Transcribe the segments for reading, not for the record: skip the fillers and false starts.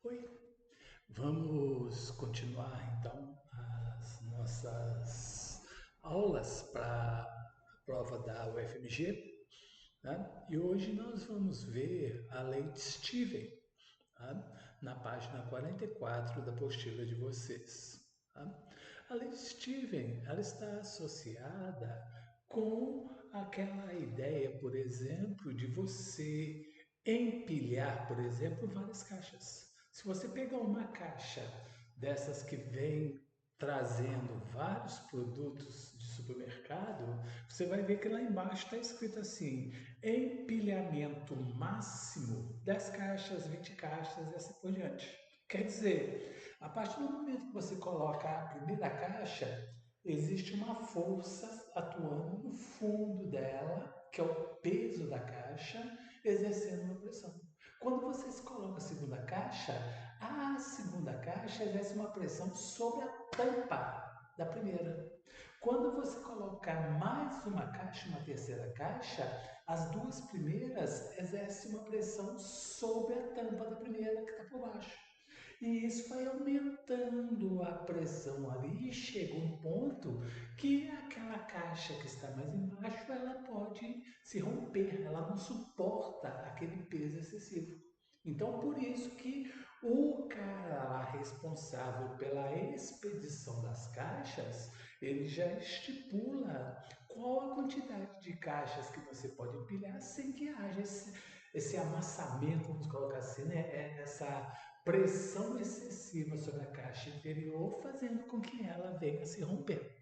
Oi, vamos continuar então as nossas aulas para a prova da UFMG, né? E hoje nós vamos ver a lei de Steven, tá? Na página 44 da apostila de vocês. Tá? A lei de Steven, ela está associada com aquela ideia, por exemplo, de você empilhar, por exemplo, várias caixas. Se você pegar uma caixa dessas que vem trazendo vários produtos de supermercado, você vai ver que lá embaixo está escrito assim: empilhamento máximo 10 caixas, 20 caixas e assim por diante. Quer dizer, a partir do momento que você coloca a primeira caixa, existe uma força atuando no fundo dela, que é o peso da caixa, exercendo uma pressão. Quando você se coloca a segunda caixa exerce uma pressão sobre a tampa da primeira. Quando você colocar mais uma caixa, uma terceira caixa, as duas primeiras exercem uma pressão sobre a tampa da primeira que está por baixo. E isso vai aumentando a pressão ali e chega um ponto que aquela caixa que está mais embaixo, ela pode se romper, ela não suporta aquele peso excessivo. Então, por isso que o cara lá responsável pela expedição das caixas, ele já estipula qual a quantidade de caixas que você pode empilhar sem que haja esse amassamento, vamos colocar assim, né? Essa pressão excessiva sobre a caixa inferior, fazendo com que ela venha a se romper.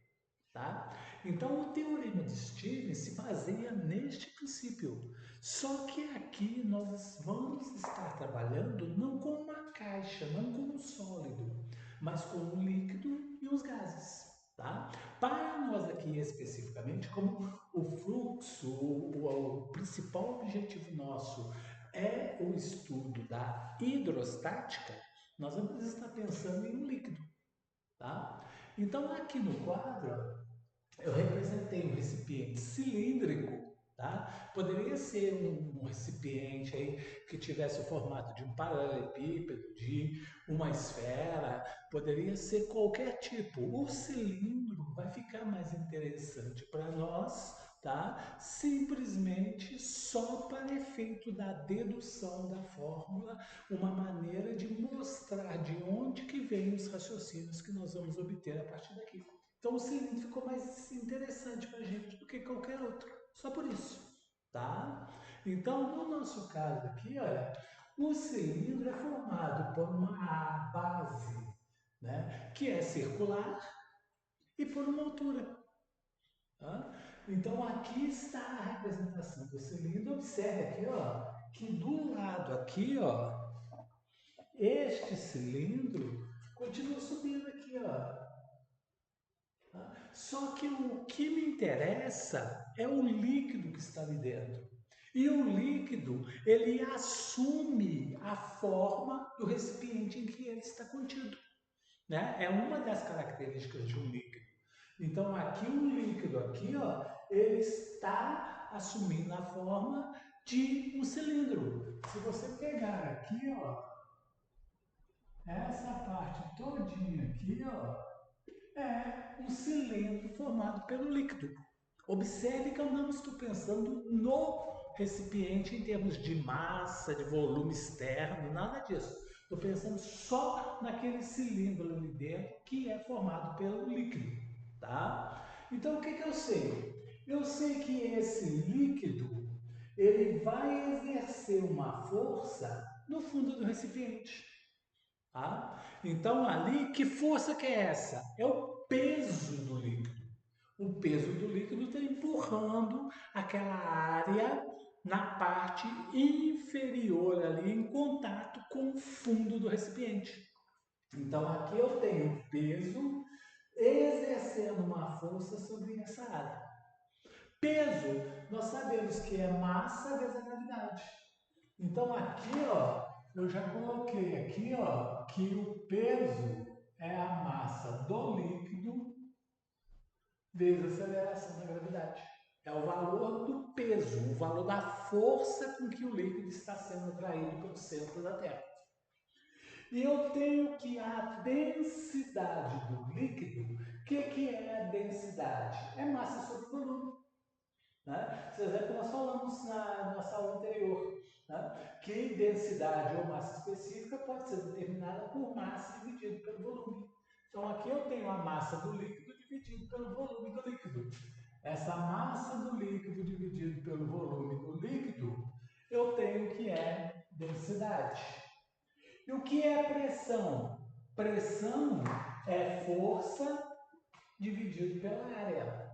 Tá? Então, o teorema de Stevens se baseia neste princípio. Só que aqui nós vamos estar trabalhando não com uma caixa, não com um sólido, mas com um líquido e os gases. Tá? Para nós aqui especificamente, como o fluxo, o principal objetivo nosso é o estudo da hidrostática, nós vamos estar pensando em um líquido. Tá? Então, aqui no quadro, eu representei um recipiente cilíndrico, tá? Poderia ser um recipiente aí que tivesse o formato de um paralelepípedo, de uma esfera, poderia ser qualquer tipo. O cilindro vai ficar mais interessante para nós, tá? Simplesmente só para efeito da dedução da fórmula, uma maneira de mostrar de onde que vêm os raciocínios que nós vamos obter a partir daqui. Então o cilindro ficou mais interessante para a gente do que qualquer outro. Só por isso, tá? Então, no nosso caso aqui, olha, o cilindro é formado por uma base, né, que é circular e por uma altura. Tá? Então aqui está a representação do cilindro. Observe aqui, ó, que do lado aqui, ó, este cilindro continua subindo aqui, ó. Só que o que me interessa é o líquido que está ali dentro. E o líquido, ele assume a forma do recipiente em que ele está contido, né? É uma das características de um líquido. Então, aqui o líquido aqui, ó, ele está assumindo a forma de um cilindro. Se você pegar aqui, ó, essa parte todinha aqui, ó, é um cilindro formado pelo líquido. Observe que eu não estou pensando no recipiente em termos de massa, de volume externo, nada disso. Estou pensando só naquele cilindro ali dentro que é formado pelo líquido, tá? Então o que eu sei? Eu sei que esse líquido ele vai exercer uma força no fundo do recipiente. Tá? Então, ali, que força que é essa? É o peso do líquido. O peso do líquido está empurrando aquela área na parte inferior ali, em contato com o fundo do recipiente. Então, aqui eu tenho peso exercendo uma força sobre essa área. Peso, nós sabemos que é massa vezes a gravidade. Então aqui, ó, eu já coloquei aqui, ó, que o peso é a massa do líquido vezes a aceleração da gravidade. É o valor do peso, o valor da força com que o líquido está sendo atraído pelo centro da Terra. E eu tenho que a densidade do líquido, o que é a densidade? É massa sobre volume. Né? Esse exemplo nós falamos na nossa aula anterior, né? Que densidade ou massa específica pode ser determinada por massa dividido pelo volume. Então aqui eu tenho a massa do líquido dividido pelo volume do líquido. Essa massa do líquido dividido pelo volume do líquido, eu tenho que é densidade. E o que é pressão? Pressão é força dividido pela área.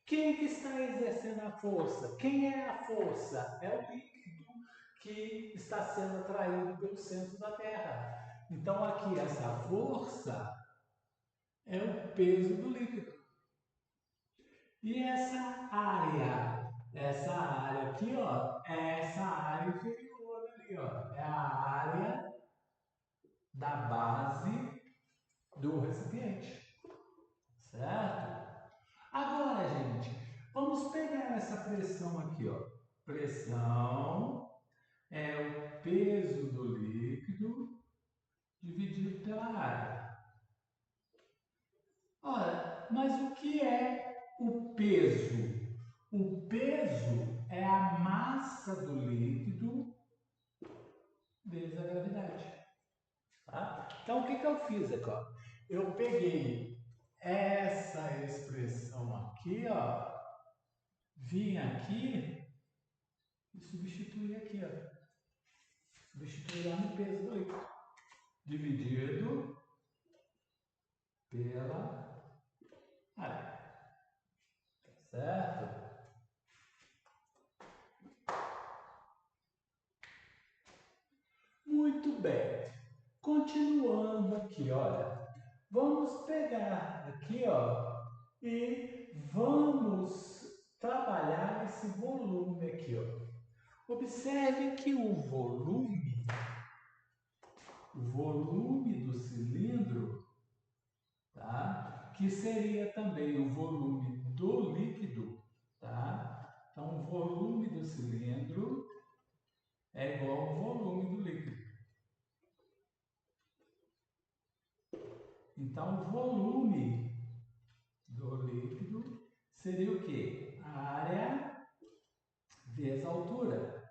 Quem que está exercendo a força? Quem é a força? É o líquido que está sendo atraído pelo centro da Terra. Então aqui essa força é o peso do líquido. E essa área aqui, ó, é essa área inferior ali, ó, é a área da base do recipiente, certo? Agora, gente, vamos pegar essa pressão aqui, ó. Pressão é o peso do líquido dividido pela área. Ora, mas o que é o peso? O peso é a massa do líquido vezes a gravidade. Tá? Então, o que eu fiz aqui? Ó? Eu peguei essa expressão aqui, ó, vim aqui e substituí aqui, ó. Substituí lá no peso do líquido. Dividido pela área. Certo? Muito bem. Continuando aqui, olha. Vamos pegar aqui, ó, e vamos trabalhar esse volume aqui, ó. Observe que o volume do cilindro, tá? Que seria também o volume do líquido, tá? Então, o volume do cilindro é igual ao volume do líquido. Então, o volume do líquido seria o quê? A área vezes a altura.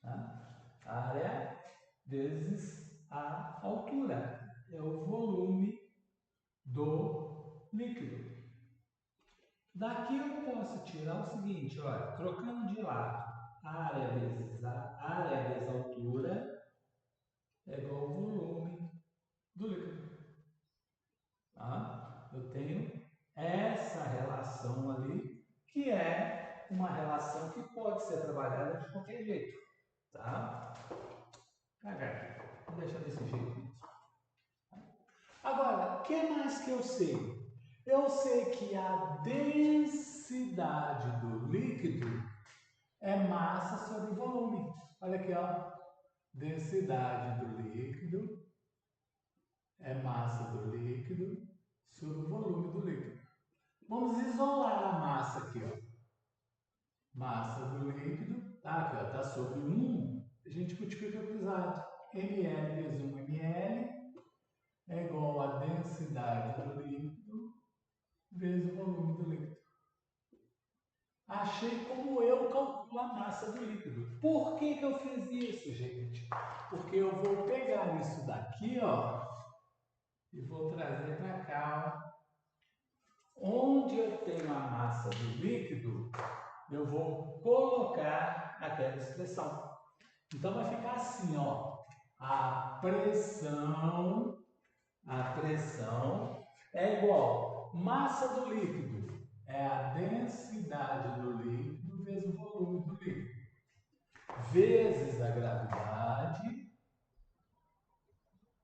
Tá? A área vezes a altura. É o volume do líquido. Daqui eu posso tirar o seguinte, olha, trocando de lado, área vezes a altura é igual ao volume do líquido. Tá? Eu tenho essa relação ali, que é uma relação que pode ser trabalhada de qualquer jeito. Tá? Cagar, vou deixar desse jeito mesmo. Agora, o que mais que eu sei? Eu sei que a densidade do líquido é massa sobre volume. Olha aqui, ó. Densidade do líquido é massa do líquido sobre o volume do líquido. Vamos isolar a massa aqui, ó. Massa do líquido, tá aqui, ó, tá sobre 1. A gente multiplica por exato. ml vezes 1 ml é igual a densidade do líquido vezes o volume do líquido. Achei como eu calculo a massa do líquido. Por que eu fiz isso, gente? Porque eu vou pegar isso daqui, ó, e vou trazer para cá, ó. Onde eu tenho a massa do líquido, eu vou colocar aquela expressão. Então vai ficar assim, ó. A pressão é igual massa do líquido é a densidade do líquido vezes o volume do líquido vezes a gravidade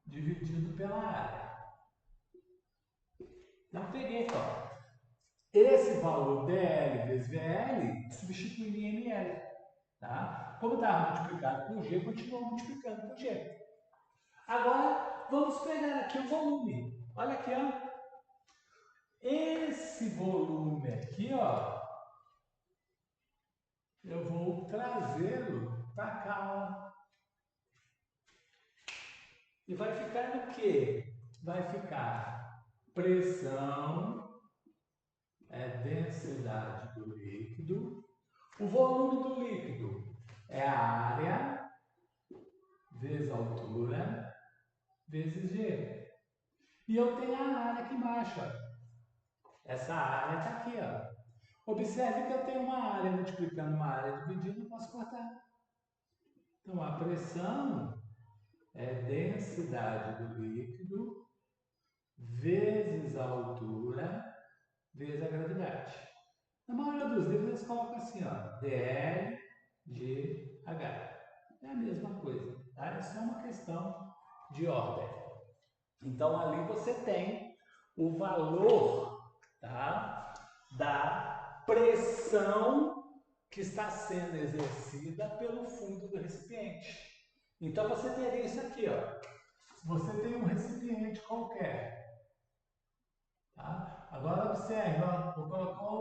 dividido pela área. Então peguei aqui, ó. Esse valor dl vezes vl substitui em ml, tá? Como estava multiplicado por g, continua multiplicando por g. Agora vamos pegar aqui o volume. Olha aqui, ó. Esse volume aqui, ó, eu vou trazê-lo para cá, ó. E vai ficar no quê? Vai ficar pressão é densidade do líquido. O volume do líquido é a área vezes a altura vezes G. E eu tenho a área aqui embaixo. Essa área está aqui. Ó. Observe que eu tenho uma área multiplicando uma área dividindo, não posso cortar. Então, a pressão é densidade do líquido vezes a altura vezes a gravidade. Na maioria dos livros eles colocam assim, ó, dLGH. É a mesma coisa, tá? É só uma questão de ordem. Então, ali você tem o valor, tá, da pressão que está sendo exercida pelo fundo do recipiente. Então, você teria isso aqui, ó. Você tem um recipiente qualquer, tá? Agora observe, ó, vou colocar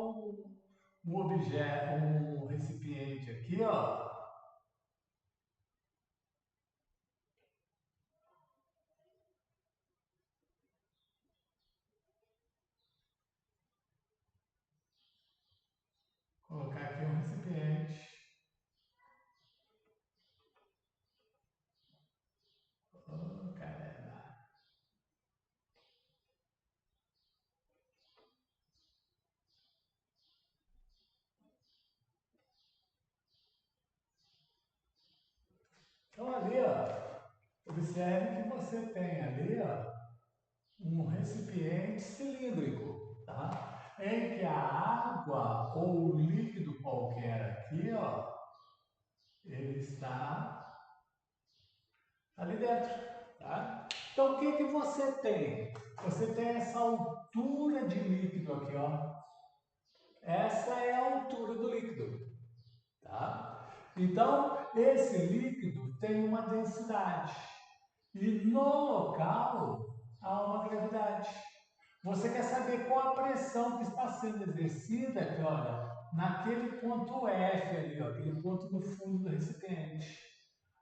um objeto, um recipiente aqui, ó. Colocar aqui um recipiente. Oh, caramba. Então ali, ó, observe que você tem ali, ó, um recipiente cilíndrico, tá? Em que a água ou o líquido qualquer aqui, ó, ele está ali dentro, tá? Então o que que você tem? Você tem essa altura de líquido aqui, ó. Essa é a altura do líquido, tá? Então esse líquido tem uma densidade e no local há uma gravidade. Você quer saber qual a pressão que está sendo exercida aqui, olha, naquele ponto F ali, ó, aquele ponto no fundo do recipiente.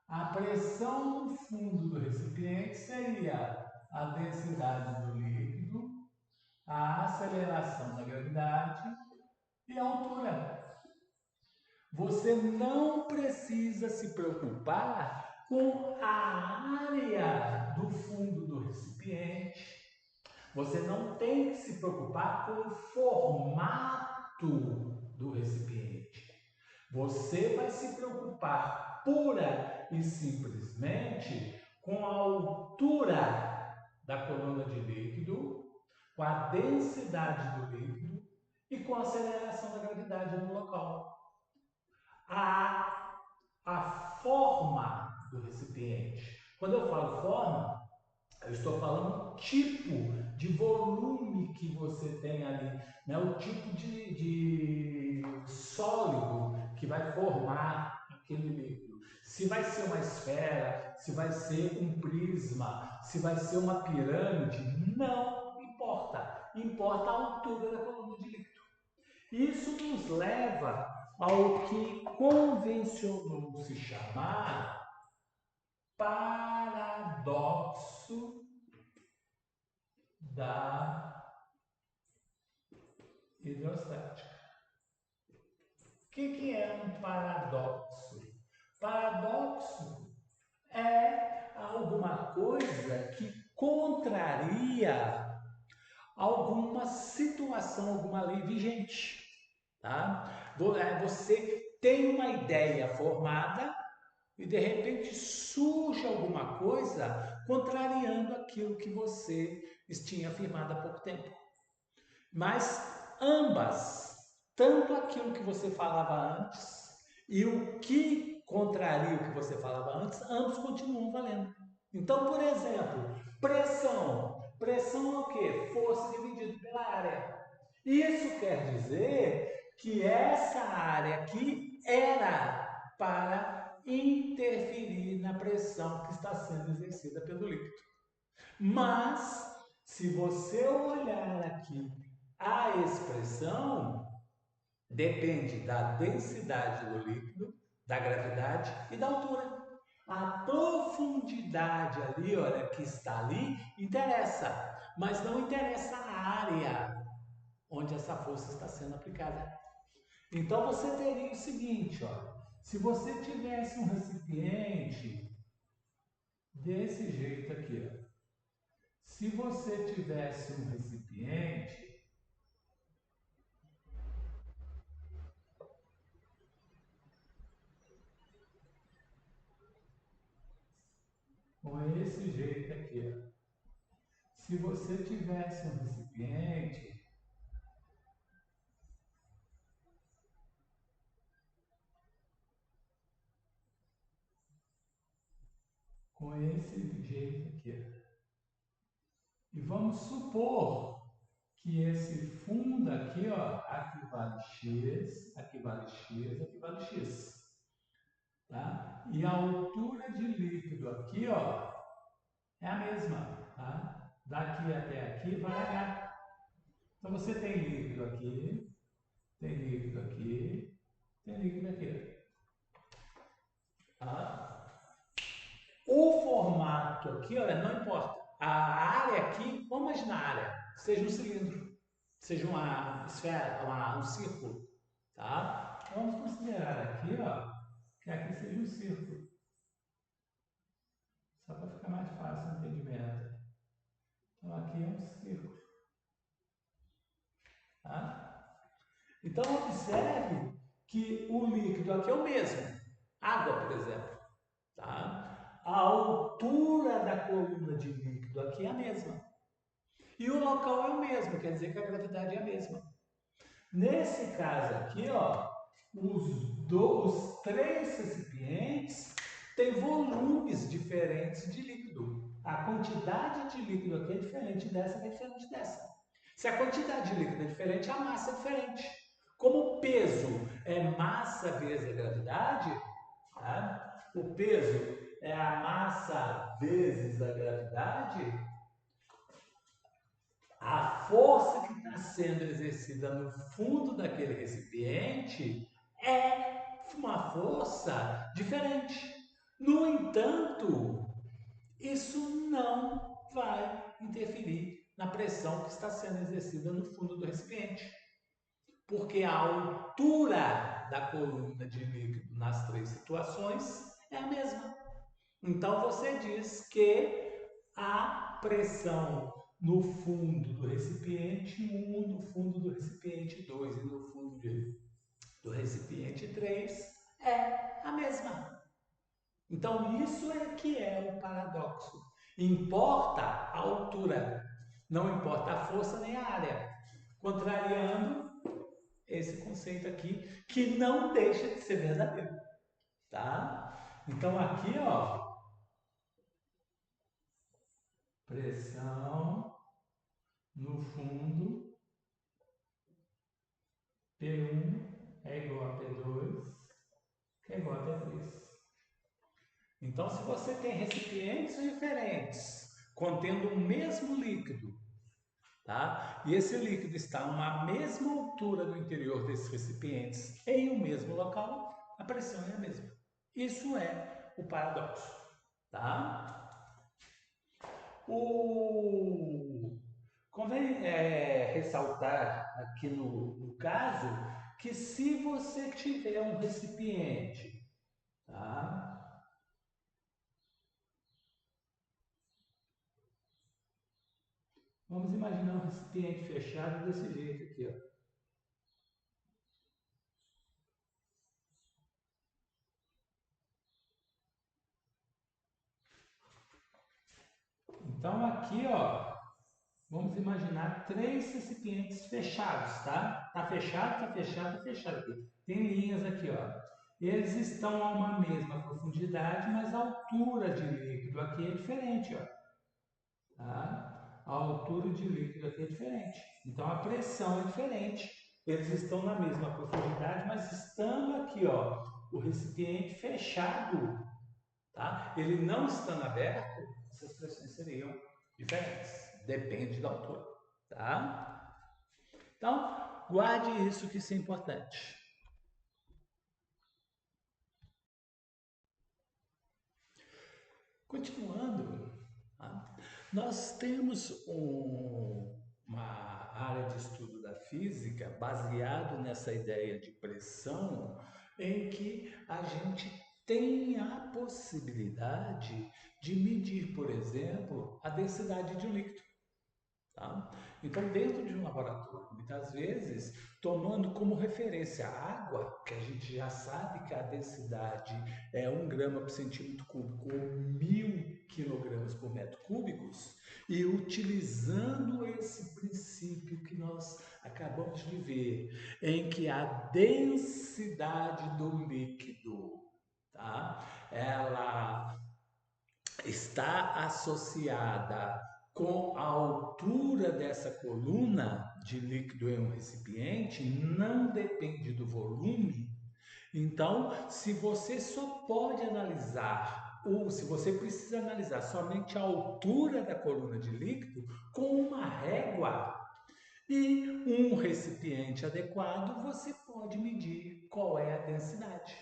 A pressão no fundo do recipiente seria a densidade do líquido, a aceleração da gravidade e a altura. Você não precisa se preocupar com a área do fundo do recipiente. Você não tem que se preocupar com o formato do recipiente. Você vai se preocupar pura e simplesmente com a altura da coluna de líquido, com a densidade do líquido e com a aceleração da gravidade no local. A forma do recipiente. Quando eu falo forma, eu estou falando tipo de volume que você tem ali, né? O tipo de sólido que vai formar aquele líquido. Se vai ser uma esfera, se vai ser um prisma, se vai ser uma pirâmide, não importa. Importa a altura da coluna de líquido. Isso nos leva ao que convencionou se chamar paradoxo da hidrostática. O que é um paradoxo? Paradoxo é alguma coisa que contraria alguma situação, alguma lei vigente. Tá? Você tem uma ideia formada e de repente surge alguma coisa contrariando aquilo que você tinha afirmado há pouco tempo. Mas ambas, tanto aquilo que você falava antes e o que contraria o que você falava antes, ambos continuam valendo. Então, por exemplo, pressão. Pressão é o quê? Força dividido pela área. Isso quer dizer que essa área aqui era para interferir na pressão que está sendo exercida pelo líquido. Mas, se você olhar aqui a expressão, depende da densidade do líquido, da gravidade e da altura. A profundidade ali, olha, que está ali, interessa, mas não interessa a área onde essa força está sendo aplicada. Então você teria o seguinte, ó, se você tivesse um recipiente desse jeito aqui, ó, se você tivesse um recipiente com esse jeito aqui, ó, se você tivesse um recipiente com esse jeito aqui, e vamos supor que esse fundo aqui, ó, aqui vale x, aqui vale x, aqui vale x, tá? E a altura de líquido aqui, ó, é a mesma, tá? Daqui até aqui vale h. Então você tem líquido aqui, tem líquido aqui, tem líquido aqui, tá? O formato aqui, olha, não importa. A área aqui, vamos imaginar a área, seja um cilindro, seja uma esfera, um círculo, tá? Vamos considerar aqui, ó, que aqui seja um círculo, só para ficar mais fácil o entendimento. Então aqui é um círculo, tá? Então observe que o líquido aqui é o mesmo, água, por exemplo, tá? A altura da coluna de líquido aqui é a mesma. E o local é o mesmo, quer dizer que a gravidade é a mesma. Nesse caso aqui, ó, os três recipientes têm volumes diferentes de líquido. A quantidade de líquido aqui é diferente dessa, que é diferente dessa. Se a quantidade de líquido é diferente, a massa é diferente. Como o peso é massa vezes a gravidade, tá? O peso é a massa vezes a gravidade, a força que está sendo exercida no fundo daquele recipiente é uma força diferente. No entanto, isso não vai interferir na pressão que está sendo exercida no fundo do recipiente, porque a altura da coluna de líquido nas três situações é a mesma. Então você diz que a pressão no fundo do recipiente 1, no fundo do recipiente 2 e no fundo do recipiente 3 é a mesma. Então isso é que é o paradoxo. Importa a altura, não importa a força nem a área. Contrariando esse conceito aqui, que não deixa de ser verdadeiro, tá? Então aqui, ó, pressão no fundo P1 é igual a P2, que é igual a P3. Então, se você tem recipientes diferentes, contendo o mesmo líquido, tá? E esse líquido está numa mesma altura do interior desses recipientes, em um mesmo local, a pressão é a mesma. Isso é o paradoxo, tá? O Convém ressaltar aqui no caso que se você tiver um recipiente, tá? Vamos imaginar um recipiente fechado desse jeito aqui, ó. Então aqui, ó, vamos imaginar três recipientes fechados, tá? Tá fechado, tá fechado, tá fechado aqui. Tem linhas aqui, ó. Eles estão a uma mesma profundidade, mas a altura de líquido aqui é diferente, ó. Tá? A altura de líquido aqui é diferente. Então a pressão é diferente. Eles estão na mesma profundidade, mas estando aqui, ó, o recipiente fechado, tá? Ele não estando aberto, essas pressões seriam diferentes. Depende da altura, tá? Então, guarde isso que isso é importante. Continuando, tá? Nós temos uma área de estudo da física baseado nessa ideia de pressão, em que a gente tem a possibilidade de medir, por exemplo, a densidade de um líquido. Tá? Então, dentro de um laboratório, muitas vezes, tomando como referência a água, que a gente já sabe que a densidade é 1 grama por centímetro cúbico ou 1.000 quilogramas por metro cúbicos, e utilizando esse princípio que nós acabamos de ver, em que a densidade do líquido, tá? Ela está associada com a altura dessa coluna de líquido em um recipiente, não depende do volume. Então, se você só pode analisar, ou se você precisa analisar somente a altura da coluna de líquido com uma régua e um recipiente adequado, você pode medir qual é a densidade.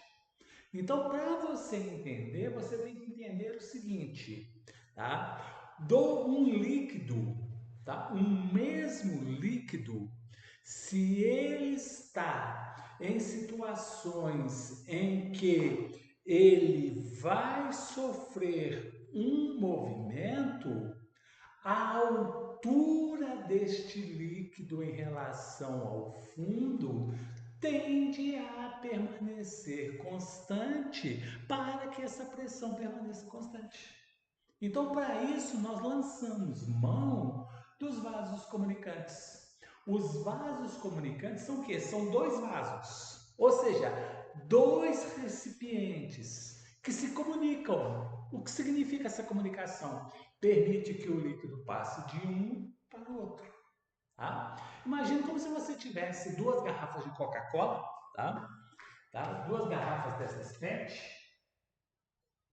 Então, para você entender, você tem que entender o seguinte, tá? Do um líquido, tá? Um mesmo líquido, se ele está em situações em que ele vai sofrer um movimento, a altura deste líquido em relação ao fundo tende a permanecer constante para que essa pressão permaneça constante. Então, para isso, nós lançamos mão dos vasos comunicantes. Os vasos comunicantes são o quê? São dois vasos, ou seja, dois recipientes que se comunicam. O que significa essa comunicação? Permite que o líquido passe de um para o outro. Tá? Imagina como se você tivesse duas garrafas de Coca-Cola, tá? Tá? Duas garrafas dessas PET,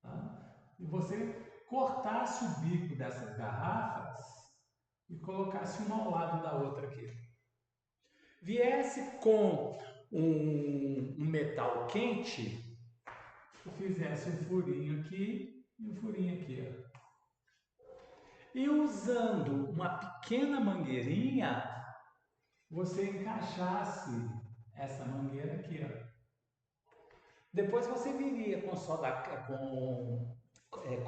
tá? E você cortasse o bico dessas garrafas e colocasse uma ao lado da outra aqui. Viesse com um metal quente, e fizesse um furinho aqui e um furinho aqui. Ó. E usando uma pequena mangueirinha, você encaixasse essa mangueira aqui, ó. Depois você viria com soda, com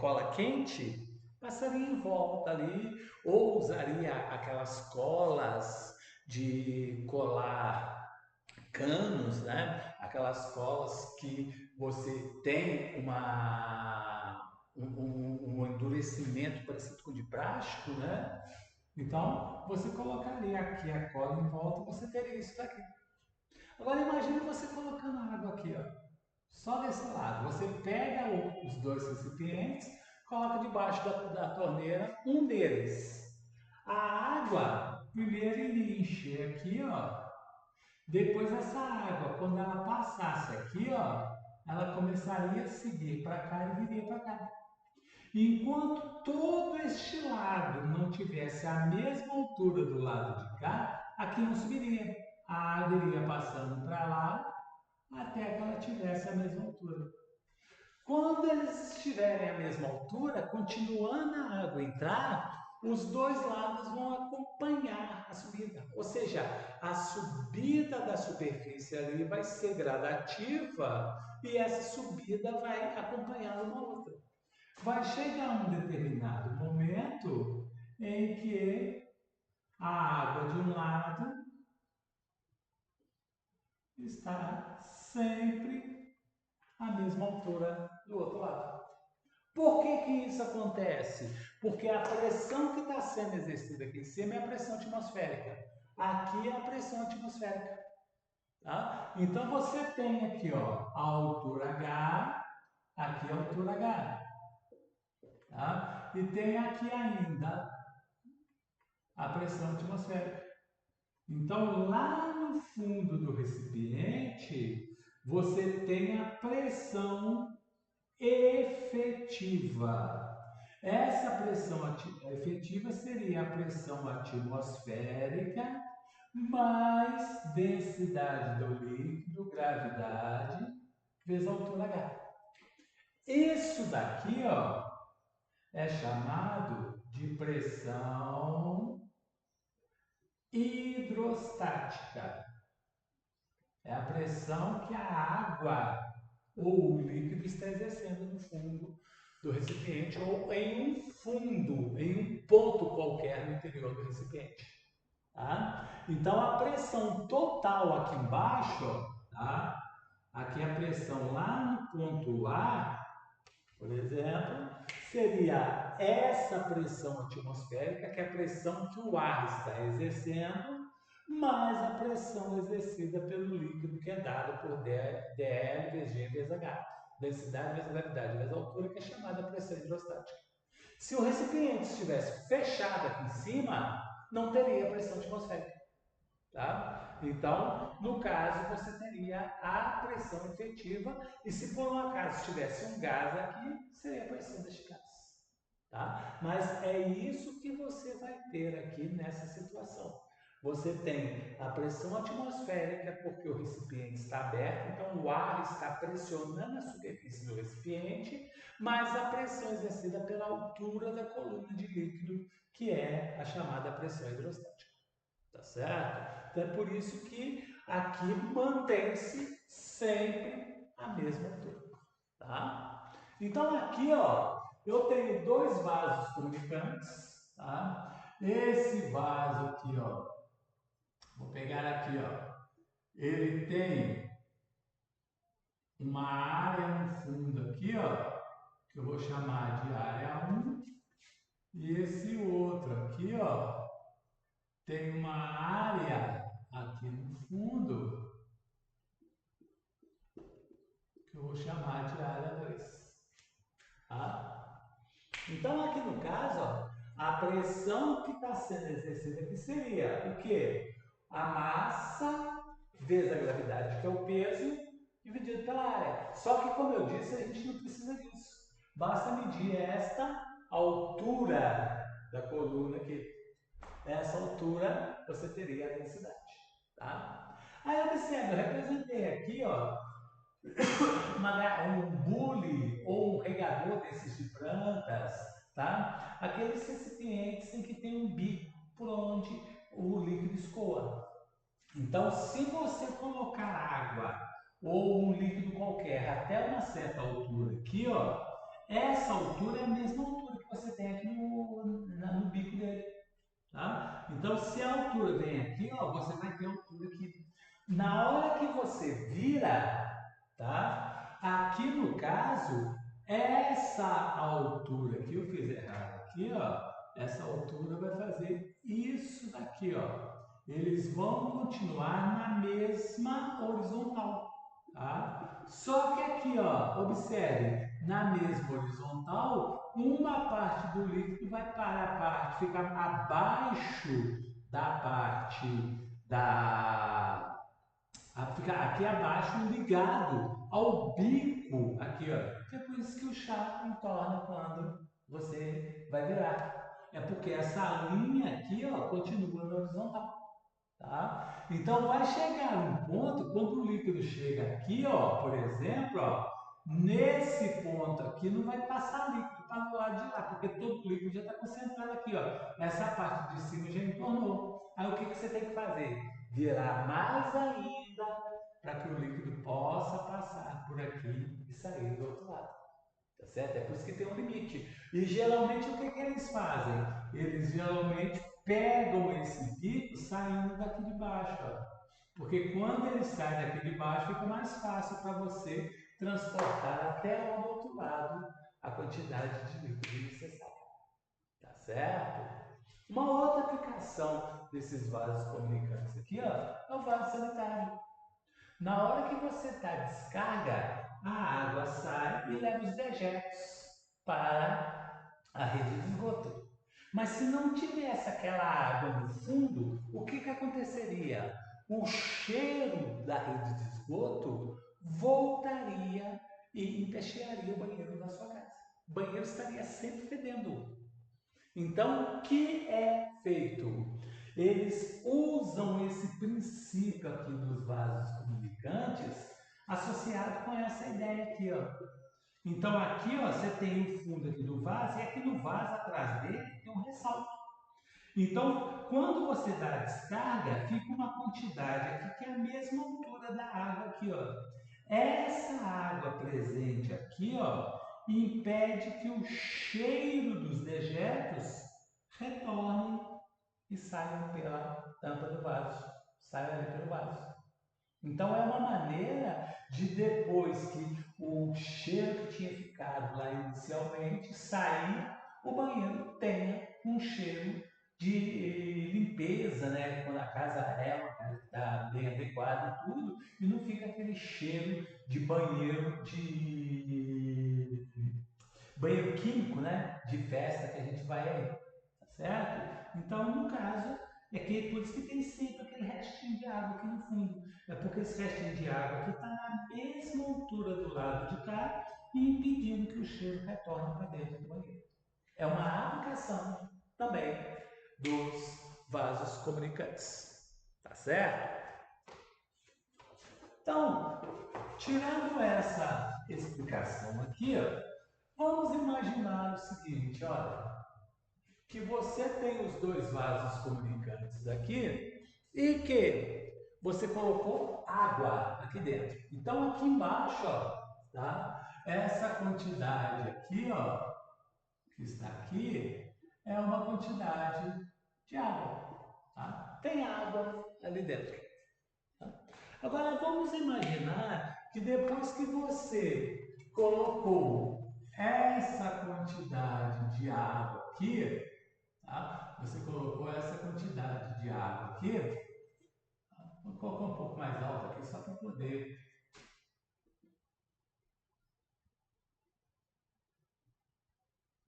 cola quente, passaria em volta ali, ou usaria aquelas colas de colar canos, né? Aquelas colas que você tem um endurecimento parecido com o de plástico, né? Então, você colocaria aqui a cola em volta, você teria isso daqui. Agora imagine você colocando a água aqui, ó, só desse lado. Você pega os dois recipientes, coloca debaixo da torneira um deles. A água, primeiro iria encher aqui, ó. Depois essa água, quando ela passasse aqui, ó, ela começaria a seguir para cá e viria para cá. Enquanto todo este lado não tivesse a mesma altura do lado de cá, aqui não subiria. A água iria passando para lá até que ela tivesse a mesma altura. Quando eles estiverem à mesma altura, continuando a água entrar, os dois lados vão acompanhar a subida. Ou seja, a subida da superfície ali vai ser gradativa e essa subida vai acompanhar uma outra. Vai chegar um determinado momento em que a água de um lado estará sempre à mesma altura do outro lado. Por que isso acontece? Porque a pressão que está sendo exercida aqui em cima é a pressão atmosférica. Aqui é a pressão atmosférica. Tá? Então você tem aqui ó, a altura H, aqui a altura H. Tá? E tem aqui ainda a pressão atmosférica. Então, lá no fundo do recipiente, você tem a pressão efetiva. Essa pressão efetiva seria a pressão atmosférica mais densidade do líquido, gravidade, vezes a altura H. Isso daqui, ó, é chamado de pressão hidrostática. É a pressão que a água ou o líquido está exercendo no fundo do recipiente ou em um fundo, em um ponto qualquer no interior do recipiente. Tá? Então a pressão total aqui embaixo, tá? Aqui a pressão lá no ponto A, por exemplo, seria essa pressão atmosférica, que é a pressão que o ar está exercendo, mais a pressão exercida pelo líquido, que é dada por dl vezes g vezes h. Densidade vezes gravidade vezes altura, que é chamada pressão hidrostática. Se o recipiente estivesse fechado aqui em cima, não teria pressão atmosférica. Tá? Então, no caso, você teria a pressão efetiva, e se por um acaso tivesse um gás aqui, seria a pressão deste gás. Tá? Mas é isso que você vai ter aqui nessa situação. Você tem a pressão atmosférica, porque o recipiente está aberto, então o ar está pressionando a superfície do recipiente, mas a pressão exercida pela altura da coluna de líquido, que é a chamada pressão hidrostática. Tá certo? Então é por isso que aqui mantém-se sempre a mesma altura. Tá? Então aqui, ó, eu tenho dois vasos comunicantes, tá? Esse vaso aqui, ó, vou pegar aqui, ó, ele tem uma área no fundo aqui, ó, que eu vou chamar de área 1, e esse outro aqui, ó, tem uma área aqui no fundo que eu vou chamar de área 2. Tá? Então, aqui no caso, ó, a pressão que está sendo exercida aqui seria o quê? A massa vezes a gravidade, que é o peso, dividido pela área. Só que, como eu disse, a gente não precisa disso. Basta medir esta altura da coluna aqui. Nessa altura, você teria a densidade. Tá? Aí, observe, eu representei aqui, ó, um bule ou um regador desses de plantas, tá? Aqueles recipientes em que tem um bico por onde o líquido escoa. Então, se você colocar água ou um líquido qualquer até uma certa altura aqui, ó, essa altura é a mesma altura que você tem aqui no bico dele. Tá? Então, se a altura vem aqui, ó, você vai ter a altura aqui. Na hora que você vira, tá? Aqui no caso, essa altura que eu fiz errado aqui, ó, essa altura vai fazer isso daqui, ó. Eles vão continuar na mesma horizontal, tá? Só que aqui, ó, observe, na mesma horizontal, uma parte do líquido vai para a parte, ficar abaixo da parte da fica aqui abaixo ligado ao bico, aqui, ó. Que é por isso que o chá entorna quando você vai virar. É porque essa linha aqui, ó, continua na horizontal, tá? Então vai chegar um ponto, quando o líquido chega aqui, ó, por exemplo, ó, nesse ponto aqui não vai passar líquido para o lado de lá, porque todo o líquido já está concentrado aqui, ó. Essa parte de cima já entornou. Aí o que você tem que fazer? Virar mais ainda para que o líquido possa passar por aqui e sair do outro lado. Tá certo? É por isso que tem um limite. E geralmente o que eles fazem? Eles geralmente pegam esse bico saindo daqui de baixo. Ó. Porque quando ele sai daqui de baixo, fica mais fácil para você transportar até lá do outro lado a quantidade de líquido necessária. Tá certo? Uma outra aplicação desses vasos comunicantes aqui, ó, é o vaso sanitário. Na hora que você está descarga, a água sai e leva os dejetos para a rede de esgoto. Mas se não tivesse aquela água no fundo, o que aconteceria? O cheiro da rede de esgoto voltaria e empestearia o banheiro da sua casa. O banheiro estaria sempre fedendo. Então, o que é feito? Eles usam esse princípio aqui dos vasos comunicantes associado com essa ideia aqui, ó. Então aqui, ó, você tem o fundo aqui do vaso e aqui no vaso atrás dele tem um ressalto. Então, quando você dá a descarga, fica uma quantidade aqui que é a mesma altura da água aqui, ó. Essa água presente aqui, ó, impede que o cheiro dos dejetos retorne e saiam pela tampa do vaso, saiam ali pelo vaso. Então é uma maneira de depois que o cheiro que tinha ficado lá inicialmente sair, o banheiro tenha um cheiro de limpeza, né? Quando a casa é uma casa que está bem adequada e tudo, e não fica aquele cheiro de banheiro químico, né? De festa que a gente vai aí, tá certo? Então, no caso, é que por isso que tem sempre aquele restinho de água aqui no fundo. É porque esse restinho de água aqui está na mesma altura do lado de cá e impedindo que o cheiro retorne para dentro do banheiro. É uma aplicação também dos vasos comunicantes, tá certo? Então, tirando essa explicação aqui, ó, vamos imaginar o seguinte, olha, que você tem os dois vasos comunicantes aqui e que você colocou água aqui dentro. Então aqui embaixo, ó, tá? Essa quantidade aqui, ó, que está aqui, é uma quantidade de água, tá? Tem água ali dentro. Tá? Agora vamos imaginar que depois que você colocou essa quantidade de água aqui, tá? Você colocou essa quantidade de água aqui. Vou colocar um pouco mais alto aqui só para poder.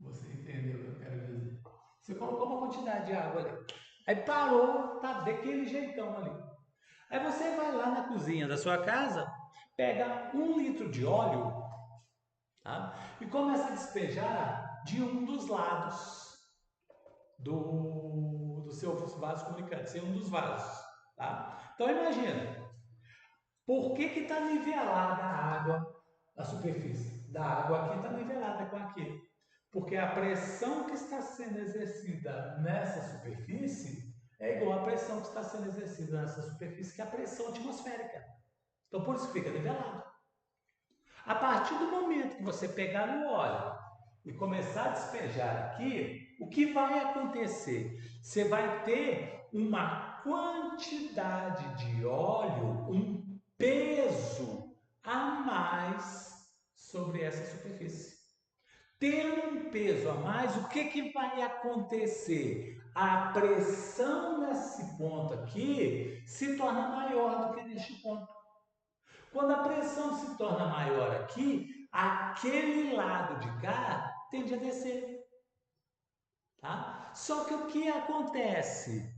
Você entendeu o que eu quero dizer? Você colocou uma quantidade de água ali. Aí parou, tá daquele jeitão ali. Aí você vai lá na cozinha da sua casa, pega 1 litro de óleo, tá? E começa a despejar de um dos lados do seu vaso comunicante, em um dos vasos, tá? Então imagina, por que está nivelada a água, a superfície da água aqui está nivelada com aqui? Porque a pressão que está sendo exercida nessa superfície é igual à pressão que está sendo exercida nessa superfície, que é a pressão atmosférica. Então, por isso fica nivelado. A partir do momento que você pegar no óleo e começar a despejar aqui, o que vai acontecer? Você vai ter uma quantidade de óleo, um peso a mais sobre essa superfície. Tendo um peso a mais, o que vai acontecer? A pressão nesse ponto aqui se torna maior do que neste ponto. Quando a pressão se torna maior aqui, aquele lado de cá tende a descer, tá? Só que o que acontece?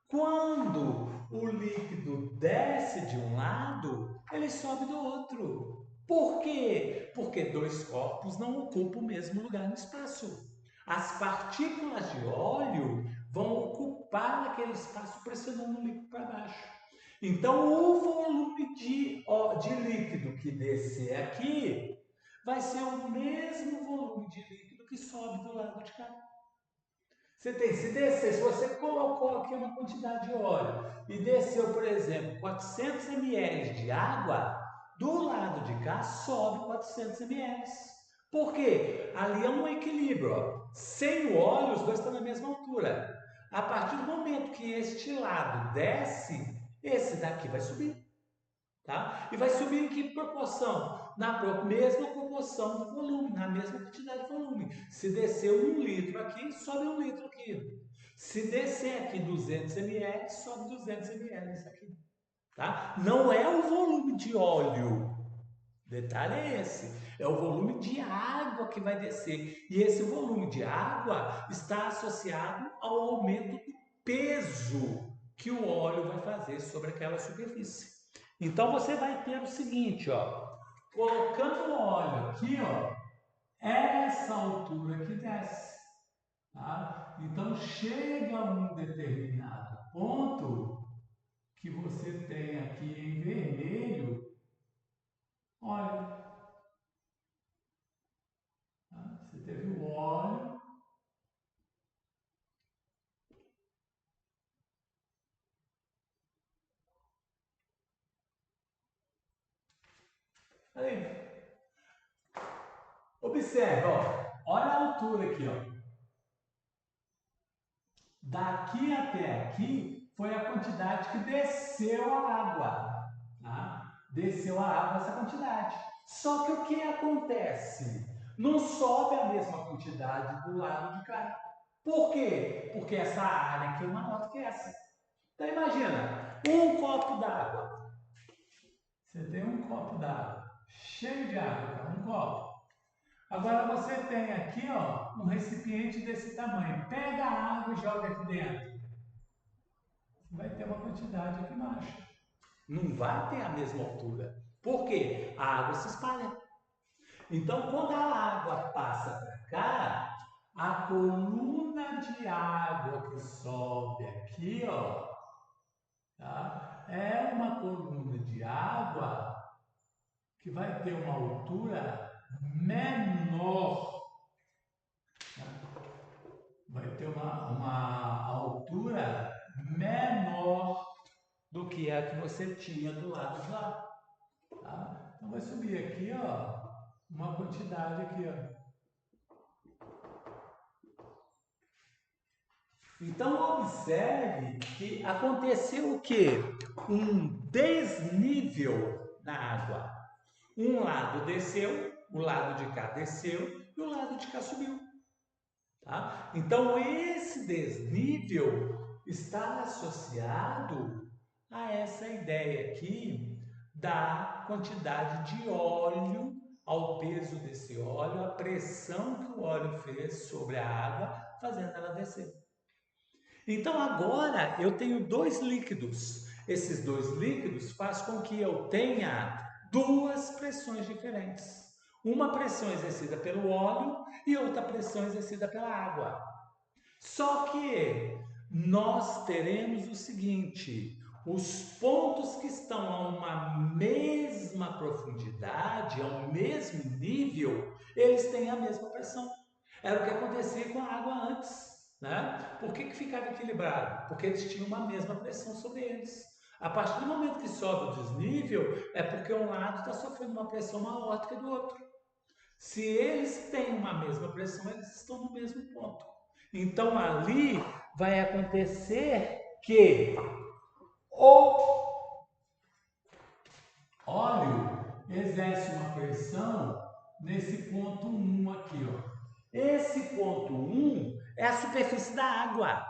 Quando o líquido desce de um lado, ele sobe do outro. Por quê? Porque dois corpos não ocupam o mesmo lugar no espaço. As partículas de óleo vão ocupar aquele espaço pressionando o líquido para baixo. Então, o volume de líquido que descer aqui vai ser o mesmo volume de líquido que sobe do lado de cá. Você tem, se descer, se você colocou aqui uma quantidade de óleo e desceu, por exemplo, 400 ml de água, do lado de cá sobe 400 ml. Por quê? Ali é um equilíbrio. Ó. Sem o óleo, os dois estão na mesma altura. A partir do momento que este lado desce, esse daqui vai subir. Tá? E vai subir em que proporção? Na mesma proporção do volume, na mesma quantidade de volume. Se descer 1 litro aqui, sobe 1 litro aqui. Se descer aqui 200 ml, sobe 200 ml isso aqui. Tá? Não é o volume de óleo. Detalhe é esse. É o volume de água que vai descer. E esse volume de água está associado ao aumento do peso que o óleo vai fazer sobre aquela superfície. Então você vai ter o seguinte, ó, colocando o óleo aqui, ó, essa altura que desce, tá? Então chega a um determinado ponto que você tem aqui em vermelho, olha, Aí, observe, ó, olha a altura aqui, ó. Daqui até aqui foi a quantidade que desceu a água, tá? Desceu a água essa quantidade. Só que o que acontece? Não sobe a mesma quantidade do lado de cá. Por quê? Porque essa área aqui é maior do que essa. Então imagina, um copo d'água. Você tem um copo d'água, cheio de água, um copo. Agora você tem aqui, ó, um recipiente desse tamanho. Pega a água e joga aqui dentro. Vai ter uma quantidade aqui embaixo. Não vai ter a mesma altura. Por quê? A água se espalha. Então, quando a água passa para cá, a coluna de água que sobe aqui, ó, tá? É uma coluna de água que vai ter uma altura menor. Tá? Vai ter uma altura menor do que a que você tinha do lado de lá. Tá? Então vai subir aqui, ó, uma quantidade aqui, ó. Então observe que aconteceu o quê? Um desnível na água. Um lado desceu, o lado de cá desceu e o lado de cá subiu. Tá? Então esse desnível está associado a essa ideia aqui da quantidade de óleo, ao peso desse óleo, a pressão que o óleo fez sobre a água, fazendo ela descer. Então agora eu tenho dois líquidos. Esses dois líquidos fazem com que eu tenha duas pressões diferentes. Uma pressão exercida pelo óleo e outra pressão exercida pela água. Só que nós teremos o seguinte: os pontos que estão a uma mesma profundidade, ao mesmo nível, eles têm a mesma pressão. Era o que acontecia com a água antes, né? Por que ficava equilibrado? Porque eles tinham uma mesma pressão sobre eles. A partir do momento que sobe o desnível, é porque um lado está sofrendo uma pressão maior do que do outro. Se eles têm uma mesma pressão, eles estão no mesmo ponto. Então ali vai acontecer que o óleo exerce uma pressão nesse ponto 1 aqui, ó. Esse ponto 1 é a superfície da água.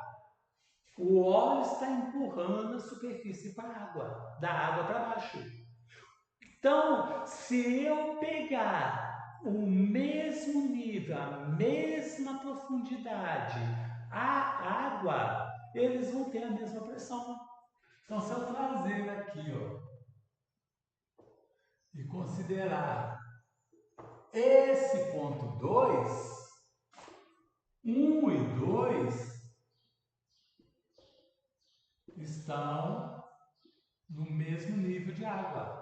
O óleo está empurrando a superfície para a água, da água para baixo. Então, se eu pegar o mesmo nível, a mesma profundidade, a água, eles vão ter a mesma pressão. Então, se eu trazer aqui, ó, e considerar esse ponto 2, 1 e 2 estão no mesmo nível de água.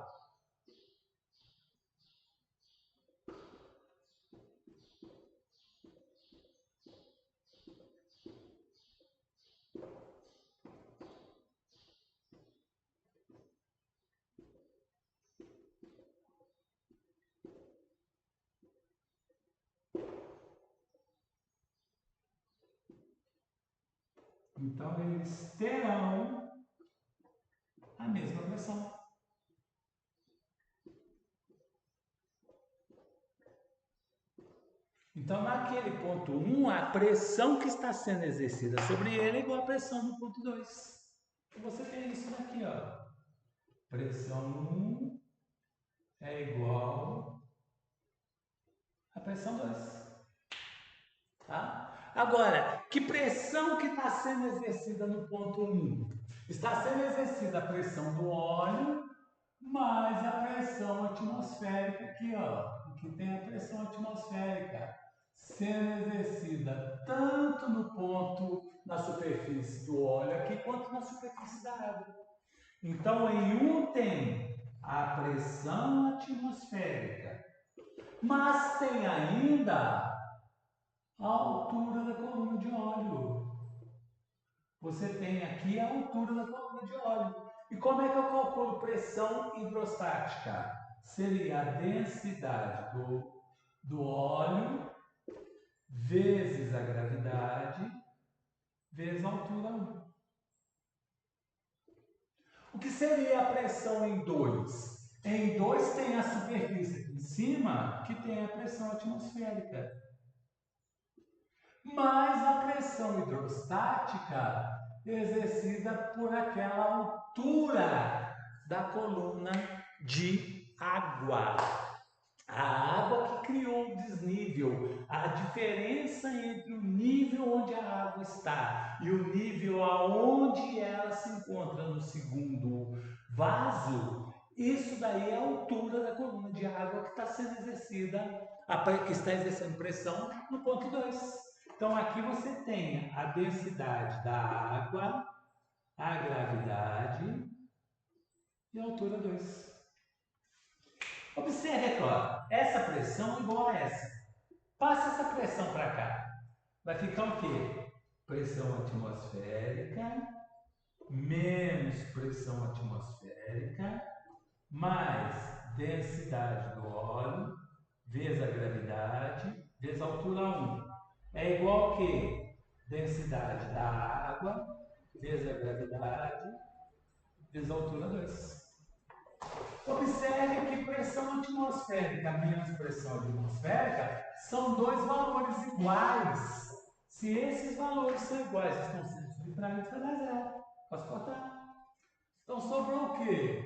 Então, eles terão a mesma pressão. Então, naquele ponto 1, a pressão que está sendo exercida sobre ele é igual à pressão no ponto 2. Então, você tem isso daqui, ó. Pressão 1 é igual à pressão 2. Tá? Agora, que pressão que está sendo exercida no ponto 1? Está sendo exercida a pressão do óleo mais a pressão atmosférica aqui, ó. Aqui tem a pressão atmosférica sendo exercida tanto no ponto, na superfície do óleo aqui, quanto na superfície da água. Então, em um tem a pressão atmosférica, mas tem ainda a altura da coluna de óleo. Você tem aqui a altura da coluna de óleo. E como é que eu calculo pressão hidrostática? seria a densidade do óleo vezes a gravidade vezes a altura 1. O que seria a pressão em 2? Em 2 tem a superfície aqui em cima, que tem a pressão atmosférica. Mais a pressão hidrostática exercida por aquela altura da coluna de água. A água que criou o desnível, a diferença entre o nível onde a água está e o nível aonde ela se encontra no segundo vaso, isso daí é a altura da coluna de água que está sendo exercida, que está exercendo pressão no ponto 2. Então aqui você tem a densidade da água, a gravidade e a altura 2. Observe aqui, ó, essa pressão é igual a essa. Passa essa pressão para cá. Vai ficar o quê? Pressão atmosférica menos pressão atmosférica mais densidade do óleo vezes a gravidade vezes a altura 1. É igual a quê? Densidade da água vezes a gravidade vezes a altura 2. Observe que pressão atmosférica menos pressão atmosférica são dois valores iguais. Se esses valores são iguais, estão sendo subtraídos, vai dar zero. Posso cortar? Então sobrou o quê?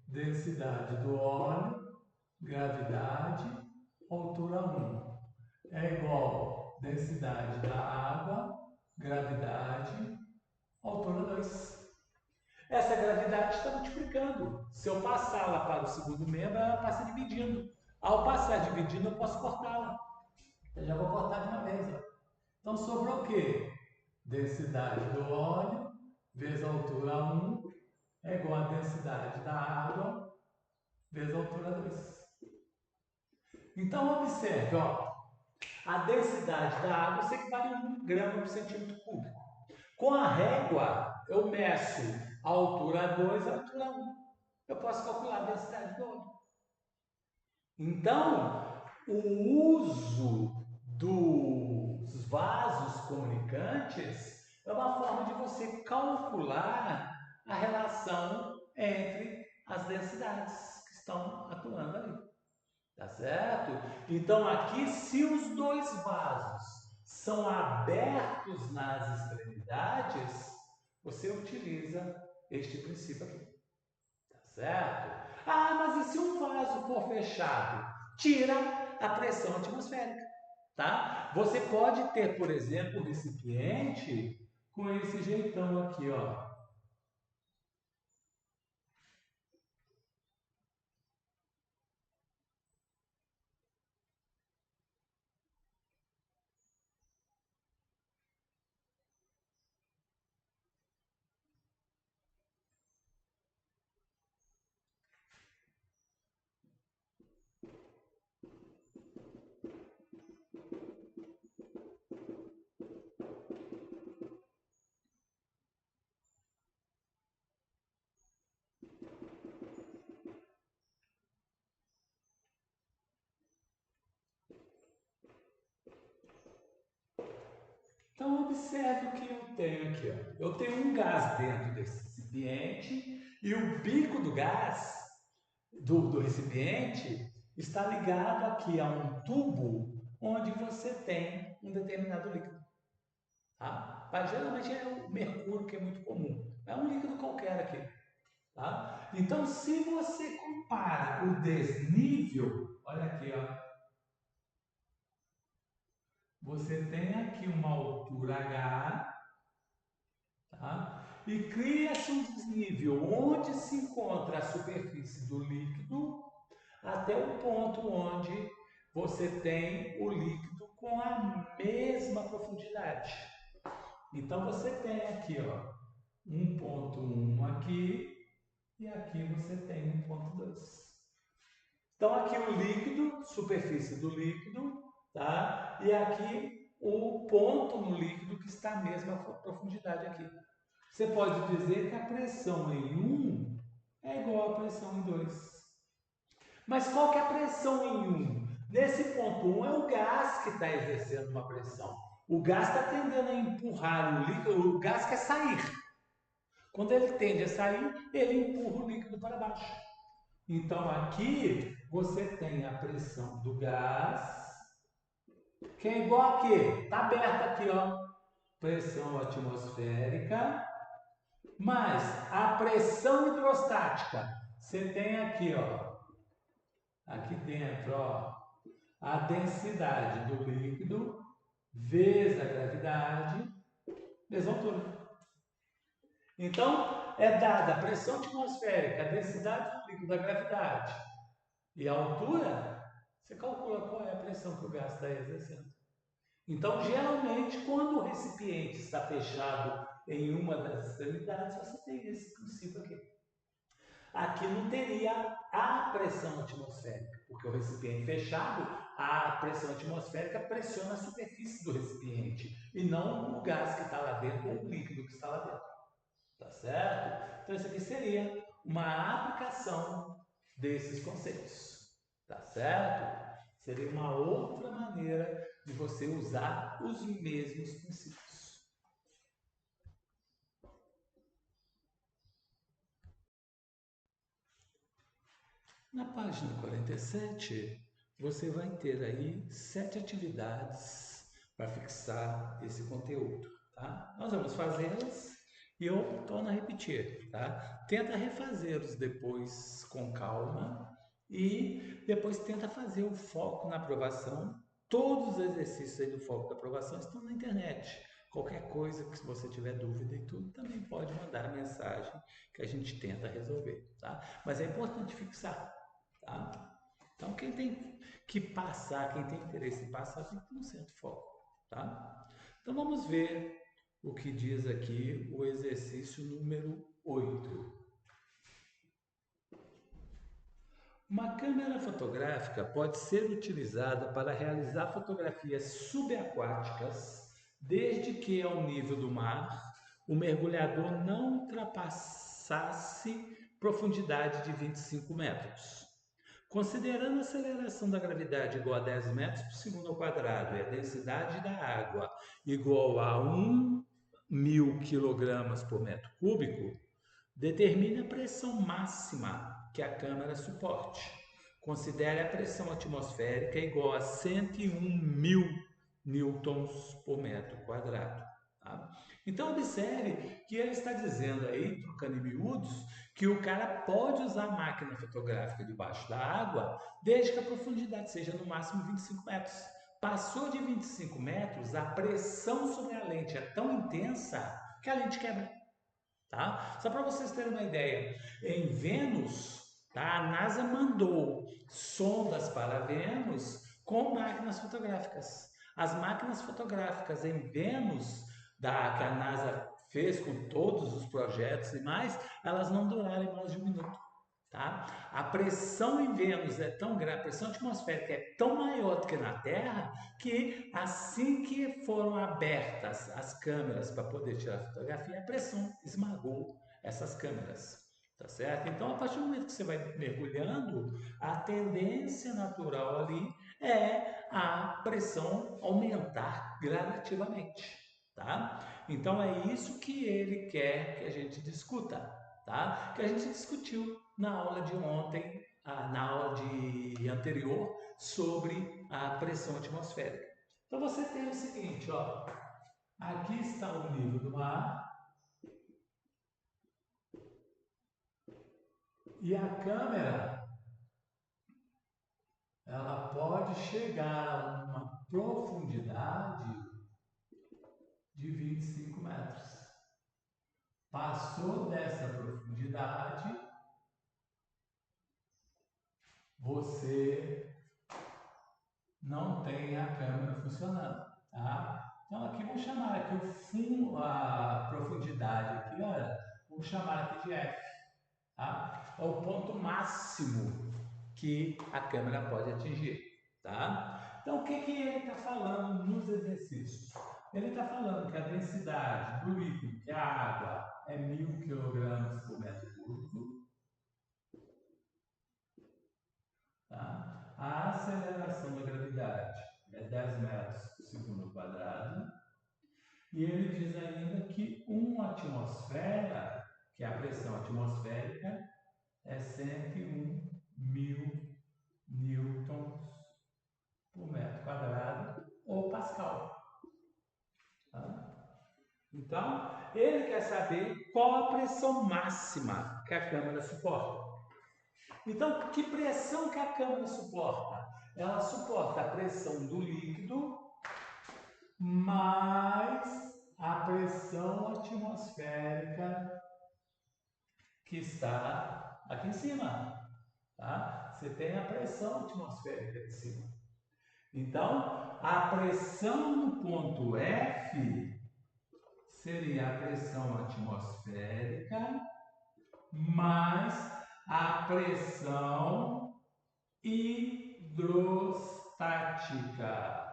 Densidade do óleo, gravidade, altura 1. É igual a densidade da água, gravidade, altura 2. Essa gravidade está multiplicando. Se eu passá-la para o segundo membro, ela passa dividindo. Ao passar dividindo, eu posso cortá-la. Eu já vou cortar de uma vez. Ó. Então sobrou o quê? Densidade do óleo vezes a altura 1 é igual a densidade da água vezes a altura 2. Então observe, ó, a densidade da água se equivale a 1 grama por centímetro cúbico. Com a régua, eu meço a altura 2 e a altura 1. Eu posso calcular a densidade do óleo. Então, o uso dos vasos comunicantes é uma forma de você calcular a relação entre as densidades que estão atuando ali. Tá certo? Então, aqui, se os dois vasos são abertos nas extremidades, você utiliza este princípio aqui. Tá certo? Ah, mas e se um vaso for fechado? Tira a pressão atmosférica, tá? Você pode ter, por exemplo, um recipiente com esse jeitão aqui, ó. Então, observe o que eu tenho aqui. Ó. Eu tenho um gás dentro desse recipiente e o bico do gás do recipiente está ligado aqui a um tubo onde você tem um determinado líquido. Tá? Mas, geralmente é o mercúrio, que é muito comum. É um líquido qualquer aqui. Tá? Então, se você compara o desnível, olha aqui, ó, você tem aqui uma altura H, tá? E cria-se um desnível onde se encontra a superfície do líquido até o ponto onde você tem o líquido com a mesma profundidade. Então você tem aqui, ó, 1,1 aqui e aqui você tem 1,2. Então aqui o líquido, superfície do líquido, tá? E aqui o ponto no líquido que está a mesma profundidade aqui. Você pode dizer que a pressão em 1 é igual à pressão em 2. Mas qual que é a pressão em 1? Nesse ponto 1 é o gás que está exercendo uma pressão. O gás está tendendo a empurrar o líquido, o gás quer sair. Quando ele tende a sair, ele empurra o líquido para baixo. Então aqui você tem a pressão do gás, que é igual a quê? Está aberta aqui, ó. Pressão atmosférica, mais a pressão hidrostática. Você tem aqui, ó, aqui dentro, ó, a densidade do líquido vezes a gravidade, mesma altura. Então, é dada a pressão atmosférica, a densidade do líquido, a gravidade e a altura, você calcula qual é a pressão que o gás está exercendo. Então, geralmente, quando o recipiente está fechado em uma das extremidades, você tem esse princípio aqui. Aqui não teria a pressão atmosférica, porque o recipiente fechado, a pressão atmosférica pressiona a superfície do recipiente e não o gás que está lá dentro ou o líquido que está lá dentro. Tá certo? Então, isso aqui seria uma aplicação desses conceitos. Tá certo? Seria uma outra maneira de você usar os mesmos princípios. Na página 47, você vai ter aí 7 atividades para fixar esse conteúdo, tá? Nós vamos fazê-las e eu torno a repetir, tá? Tenta refazê-los depois com calma e depois tenta fazer o foco na aprovação. Todos os exercícios aí do foco da aprovação estão na internet. Qualquer coisa que você tiver dúvida e tudo, também pode mandar a mensagem que a gente tenta resolver, tá? Mas é importante fixar, tá? Então, quem tem que passar, quem tem interesse em passar, tem que ter um certo foco, tá? Então, vamos ver o que diz aqui o exercício número 8. Uma câmera fotográfica pode ser utilizada para realizar fotografias subaquáticas, desde que, ao nível do mar, o mergulhador não ultrapassasse profundidade de 25 metros. Considerando a aceleração da gravidade igual a 10 metros por segundo ao quadrado e a densidade da água igual a 1.000 kg por metro cúbico, determine a pressão máxima que a câmara suporte. Considere a pressão atmosférica igual a 101.000 newtons por metro quadrado. Tá? Então, observe que ele está dizendo aí, trocando em miúdos, que o cara pode usar a máquina fotográfica debaixo da água, desde que a profundidade seja no máximo 25 metros. Passou de 25 metros, a pressão sobre a lente é tão intensa que a lente quebra. Tá? Só para vocês terem uma ideia, em Vênus, tá? A NASA mandou sondas para Vênus com máquinas fotográficas. As máquinas fotográficas em Vênus, que a NASA fez com todos os projetos e mais, elas não duraram mais de 1 minuto. Tá? A pressão em Vênus é tão grande, a pressão atmosférica é tão maior do que na Terra, que assim que foram abertas as câmeras para poder tirar a fotografia, a pressão esmagou essas câmeras. Tá certo? Então, a partir do momento que você vai mergulhando, a tendência natural ali é a pressão aumentar gradativamente. Tá? Então, é isso que ele quer que a gente discuta, tá? Que a gente discutiu na aula de ontem, na aula anterior, sobre a pressão atmosférica. Então você tem o seguinte, ó, aqui está o nível do mar e a câmera ela pode chegar a uma profundidade de 25 metros. Passou dessa profundidade, você não tem a câmera funcionando, tá? Então aqui vou chamar aqui o fundo, a profundidade aqui, olha, vou chamar aqui de F, tá? É o ponto máximo que a câmera pode atingir, tá? Então o que que ele está falando nos exercícios? Ele está falando que a densidade do líquido, que é a água, é 1.000 kg por metro cúbico. a aceleração da gravidade é 10 metros por segundo ao quadrado. E ele diz ainda que uma atmosfera, que é a pressão atmosférica, é 101.000 newtons por metro quadrado ou pascal. Tá? Então, ele quer saber qual a pressão máxima que a câmara suporta. Então, que pressão que a câmara suporta? Ela suporta a pressão do líquido mais a pressão atmosférica que está aqui em cima. Tá? Você tem a pressão atmosférica aqui em cima. Então, a pressão no ponto F seria a pressão atmosférica mais a pressão hidrostática.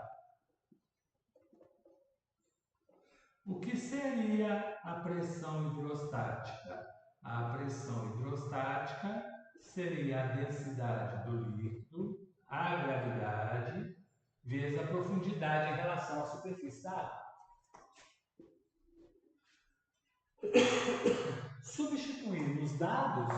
O que seria a pressão hidrostática? A pressão hidrostática seria a densidade do líquido, a gravidade, vezes a profundidade em relação à superfície da água. Substituindo os dados,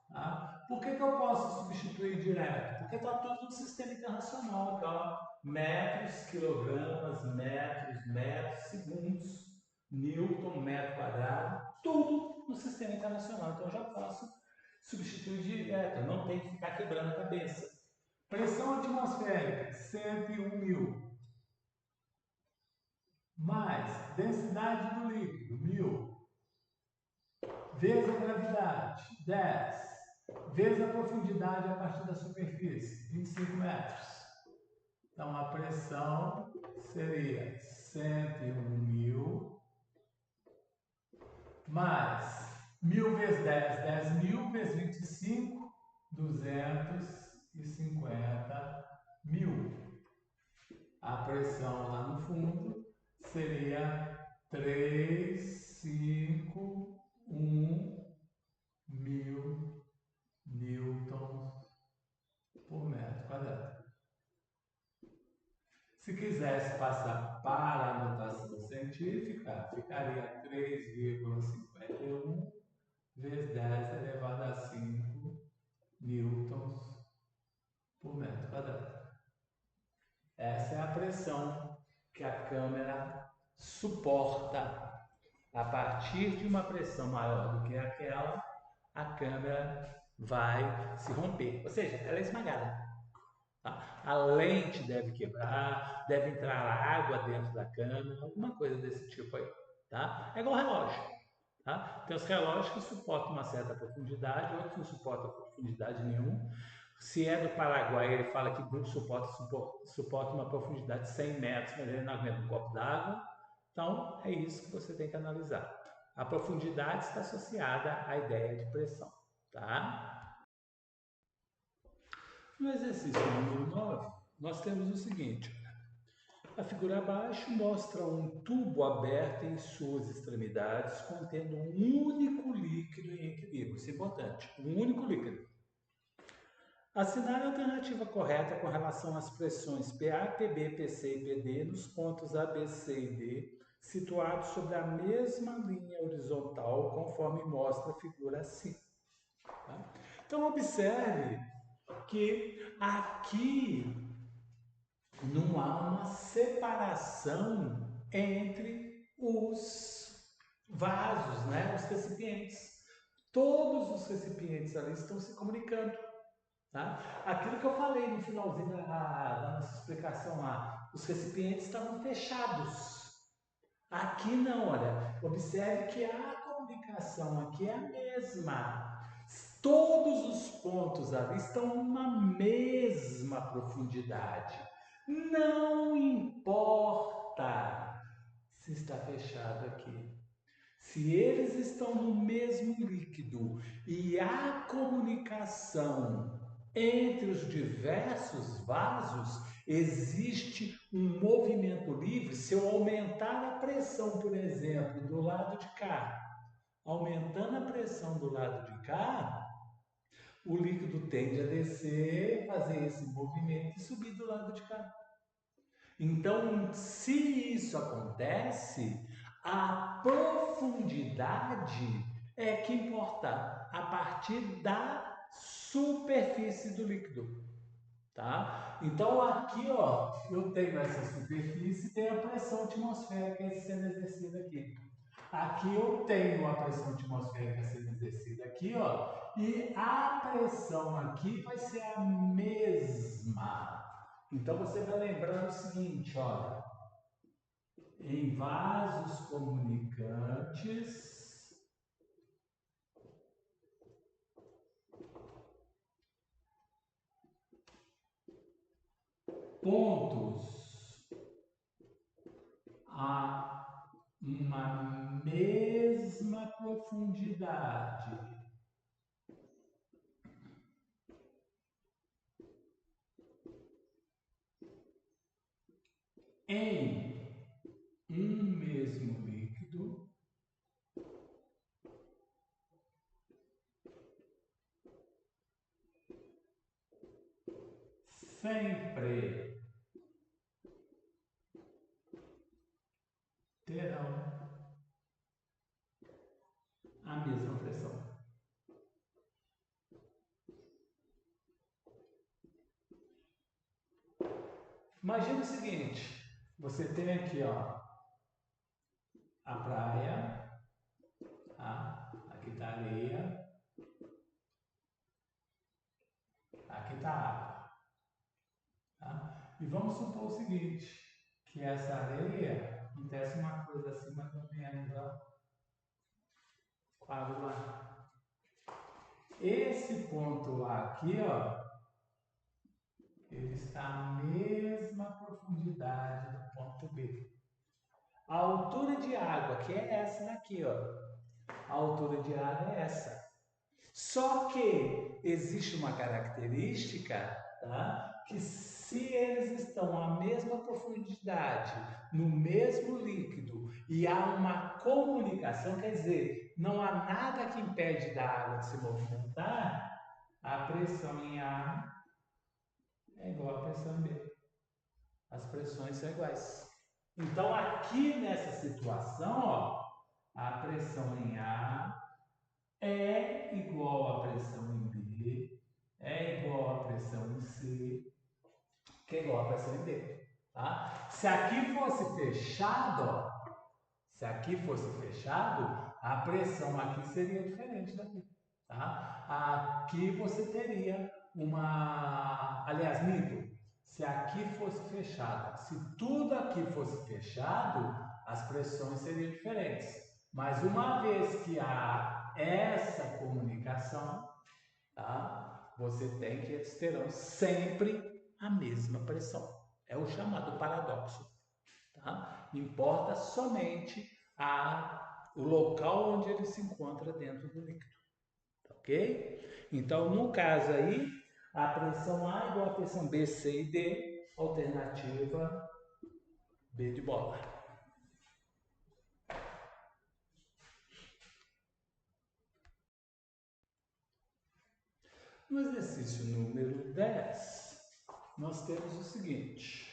tá? Por que eu posso substituir direto? Porque está tudo no sistema internacional, tá? Metros, quilogramas, metros, segundos, newton, metro quadrado, tudo no sistema internacional. Então eu já posso substituir direto, não tem que ficar quebrando a cabeça. Pressão atmosférica, 101.000. Mais densidade do líquido, 1.000. Vezes a gravidade, 10. Vezes a profundidade a partir da superfície, 25 metros. Então, a pressão seria 101.000 mais 1.000 vezes 10, 10.000 vezes 25, 250.000. A pressão lá no fundo seria 351.000 newtons por metro quadrado. Se quisesse passar para a notação científica, ficaria 3,51 vezes 10 elevado a 5 newtons por metro quadrado. Essa é a pressão que a câmera suporta. A partir de uma pressão maior do que aquela, a câmera vai se romper, ou seja, ela é esmagada. Tá? A lente deve quebrar, deve entrar água dentro da câmera, alguma coisa desse tipo aí. Tá? É igual relógio. Tá? Tem os relógios que suportam uma certa profundidade, outros não suportam profundidade nenhuma. Se é do Paraguai, ele fala que suporta uma profundidade de 100 metros, mas ele não aguenta um copo d'água. Então, é isso que você tem que analisar. A profundidade está associada à ideia de pressão. Tá? No exercício número 9, nós temos o seguinte. A figura abaixo mostra um tubo aberto em suas extremidades, contendo um único líquido em equilíbrio. Isso é importante, um único líquido. Assinale a alternativa correta com relação às pressões PA, PB, PC e PD nos pontos A, B, C e D, situados sobre a mesma linha horizontal, conforme mostra a figura acima. Tá? Então, observe que aqui não há uma separação entre os vasos, né? Os recipientes. Todos os recipientes ali estão se comunicando. Tá? Aquilo que eu falei no finalzinho da nossa explicação lá, os recipientes estavam fechados. Aqui não, olha, observe que a comunicação aqui é a mesma. Todos os pontos ali estão na mesma profundidade. Não importa se está fechado aqui. Se eles estão no mesmo líquido e há comunicação entre os diversos vasos, existe um movimento livre. Se eu aumentar a pressão, por exemplo, do lado de cá, aumentando a pressão do lado de cá, o líquido tende a descer, fazer esse movimento e subir do lado de cá. Então, se isso acontece, a profundidade é que importa a partir da superfície do líquido, tá? Então aqui, ó, eu tenho essa superfície, tem a pressão atmosférica sendo exercida aqui. Aqui eu tenho a pressão atmosférica sendo exercida aqui, ó, e a pressão aqui vai ser a mesma. Então você vai lembrar o seguinte, olha, em vasos comunicantes, pontos a uma mesma profundidade em um mesmo líquido sempre terão a mesma pressão. Imagina o seguinte, você tem aqui, ó, a praia, tá? Aqui está a areia, aqui está a água, tá? E vamos supor o seguinte, que essa areia acontece uma coisa assim, mais ou menos, ó, quase lá. Esse ponto aqui, ó, ele está à mesma profundidade do ponto B. A altura de água, que é essa daqui, ó. A altura de água é essa. Só que existe uma característica, tá? Que se eles estão à mesma profundidade, no mesmo líquido, e há uma comunicação, quer dizer, não há nada que impede da água de se movimentar, a pressão em A é igual à pressão em B. As pressões são iguais. Então, aqui nessa situação, ó, a pressão em A é igual à pressão em B, é igual à pressão em C, que é igual à pressão em D. Tá? Se aqui fosse fechado, ó, se aqui fosse fechado, a pressão aqui seria diferente daqui. Tá? Aqui você teria uma. Aliás, minto. Se aqui fosse fechado, se tudo aqui fosse fechado, as pressões seriam diferentes. Mas uma vez que há essa comunicação, tá? Você tem que eles terão sempre a mesma pressão. É o chamado paradoxo. Tá? Importa somente o local onde ele se encontra dentro do líquido. Tá, ok? Então, no caso aí, a pressão A é igual à pressão B, C e D, alternativa B de bola. No exercício número 10, nós temos o seguinte.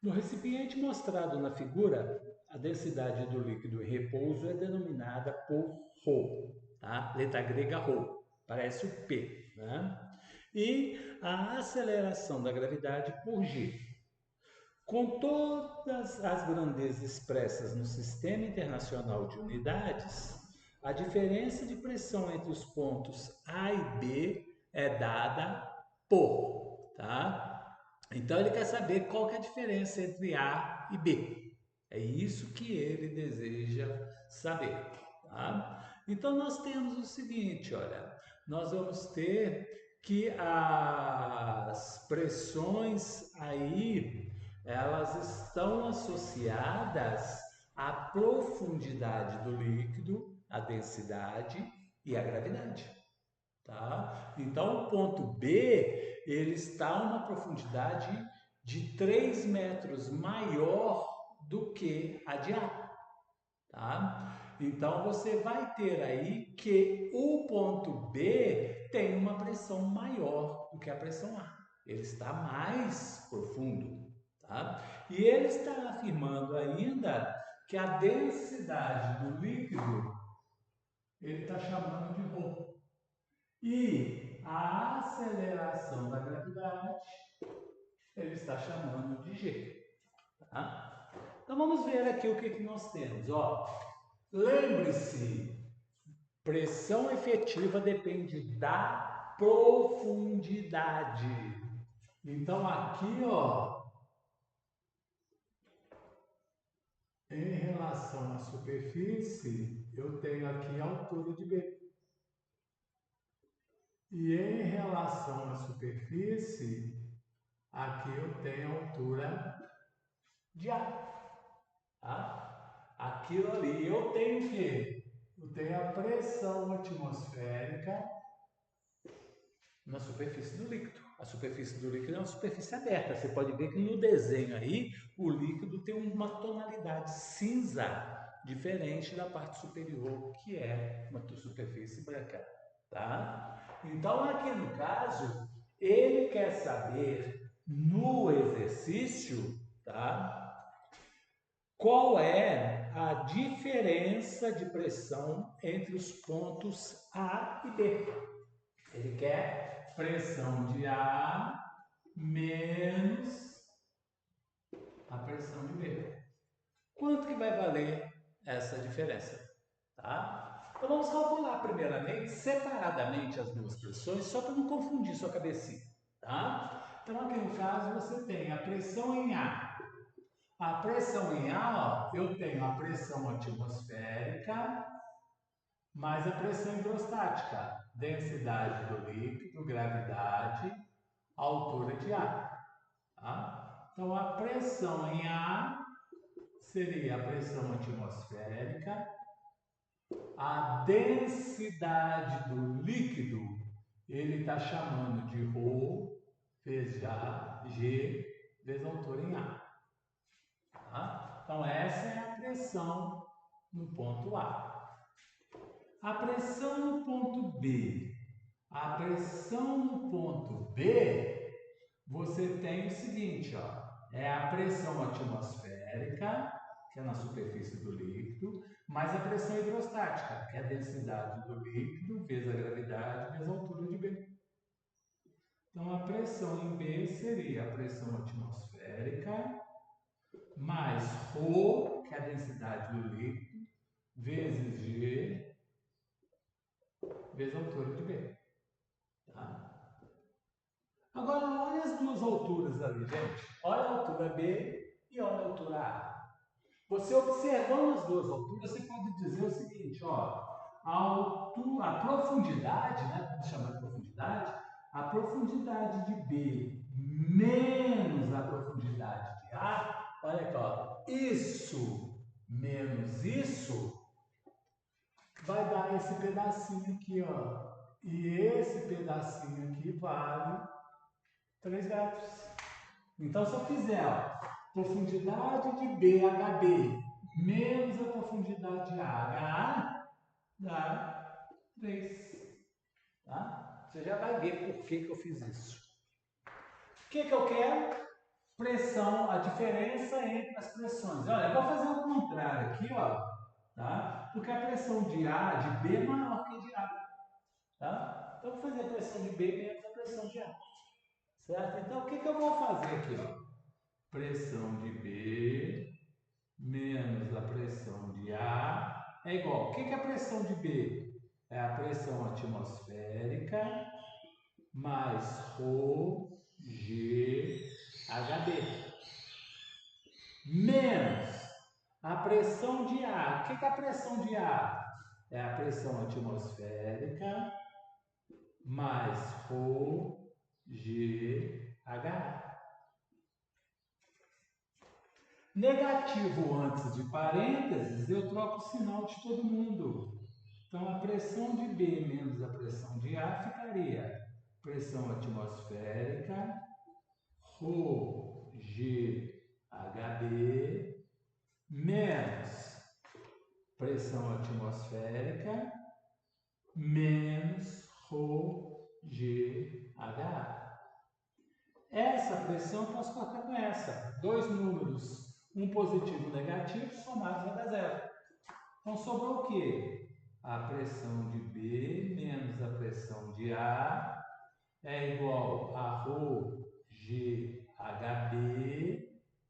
No recipiente mostrado na figura, a densidade do líquido em repouso é denominada por ρ, tá? Letra grega ρ, parece o P, né? E a aceleração da gravidade por g. Com todas as grandezas expressas no Sistema Internacional de Unidades, a diferença de pressão entre os pontos A e B é dada por, tá? Então ele quer saber qual que é a diferença entre A e B. É isso que ele deseja saber, tá? Então nós temos o seguinte, olha, nós vamos ter que as pressões aí elas estão associadas à profundidade do líquido, à densidade e à gravidade. Tá? Então, o ponto B ele está a uma profundidade de 3 metros maior do que a de A. Tá? Então você vai ter aí que o ponto B tem uma pressão maior do que a pressão A. Ele está mais profundo, tá? E ele está afirmando ainda que a densidade do líquido ele está chamando de ρ. E a aceleração da gravidade ele está chamando de g. Tá? Então vamos ver aqui o que nós temos. Ó, lembre-se, pressão efetiva depende da profundidade. Então aqui, ó, em relação à superfície, eu tenho aqui a altura de B. E em relação à superfície, aqui eu tenho a altura de A. Tá? Aquilo ali, eu tenho o quê? Eu tenho a pressão atmosférica na superfície do líquido. A superfície do líquido é uma superfície aberta. Você pode ver que no desenho aí, o líquido tem uma tonalidade cinza, diferente da parte superior, que é uma superfície branca. Tá? Então, aqui no caso, ele quer saber no exercício, tá? Qual é a diferença de pressão entre os pontos A e B? Ele quer pressão de A menos a pressão de B. Quanto que vai valer essa diferença? Tá? Então vamos calcular primeiramente, separadamente, as duas pressões, só para não confundir sua cabecinha. Tá? Então aqui no caso você tem a pressão em A. A pressão em A, ó, eu tenho a pressão atmosférica mais a pressão hidrostática, densidade do líquido, gravidade, altura de A. Tá? Então a pressão em A seria a pressão atmosférica, a densidade do líquido ele está chamando de ρ vezes A, G vezes a altura em A. Tá? Então, essa é a pressão no ponto A. A pressão no ponto B. A pressão no ponto B, você tem o seguinte, ó, é a pressão atmosférica, que é na superfície do líquido, mais a pressão hidrostática, que é a densidade do líquido vezes a gravidade vezes a altura de B. Então, a pressão em B seria a pressão atmosférica mais ρ, que é a densidade do líquido, vezes G, vezes a altura de B. Tá? Agora, olha as duas alturas ali, gente. Olha a altura B e olha a altura A. Você observando as duas alturas, você pode dizer o seguinte, ó, a profundidade, né, vamos chamar de profundidade, a profundidade de B menos a profundidade de A, olha aqui, ó, isso menos isso vai dar esse pedacinho aqui, ó. E esse pedacinho aqui vale 3 metros. Então, se eu fizer, ó, profundidade de BHB menos a profundidade de AHA, dá 3. Tá? Você já vai ver por que eu fiz isso. O que eu quero? Pressão, a diferença entre as pressões. Olha, eu vou fazer o contrário aqui, ó, tá? Porque a pressão de A, de B é maior que a de A. Tá? Então, eu vou fazer a pressão de B menos a pressão de A. Certo? Então, o que eu vou fazer aqui? Ó? Pressão de B menos a pressão de A é igual. O que é a pressão de B? É a pressão atmosférica mais ρ, G, HB. Menos a pressão de A. O que é a pressão de A? É a pressão atmosférica mais ρ, G, H. Negativo antes de parênteses, eu troco o sinal de todo mundo. Então, a pressão de B menos a pressão de A ficaria pressão atmosférica, ρ, G, HB, menos pressão atmosférica menos ρGH. Essa pressão eu posso cortar com essa. Dois números, um positivo e um negativo, somados vai dar zero. Então sobrou o quê? A pressão de B menos a pressão de A é igual a ρGHB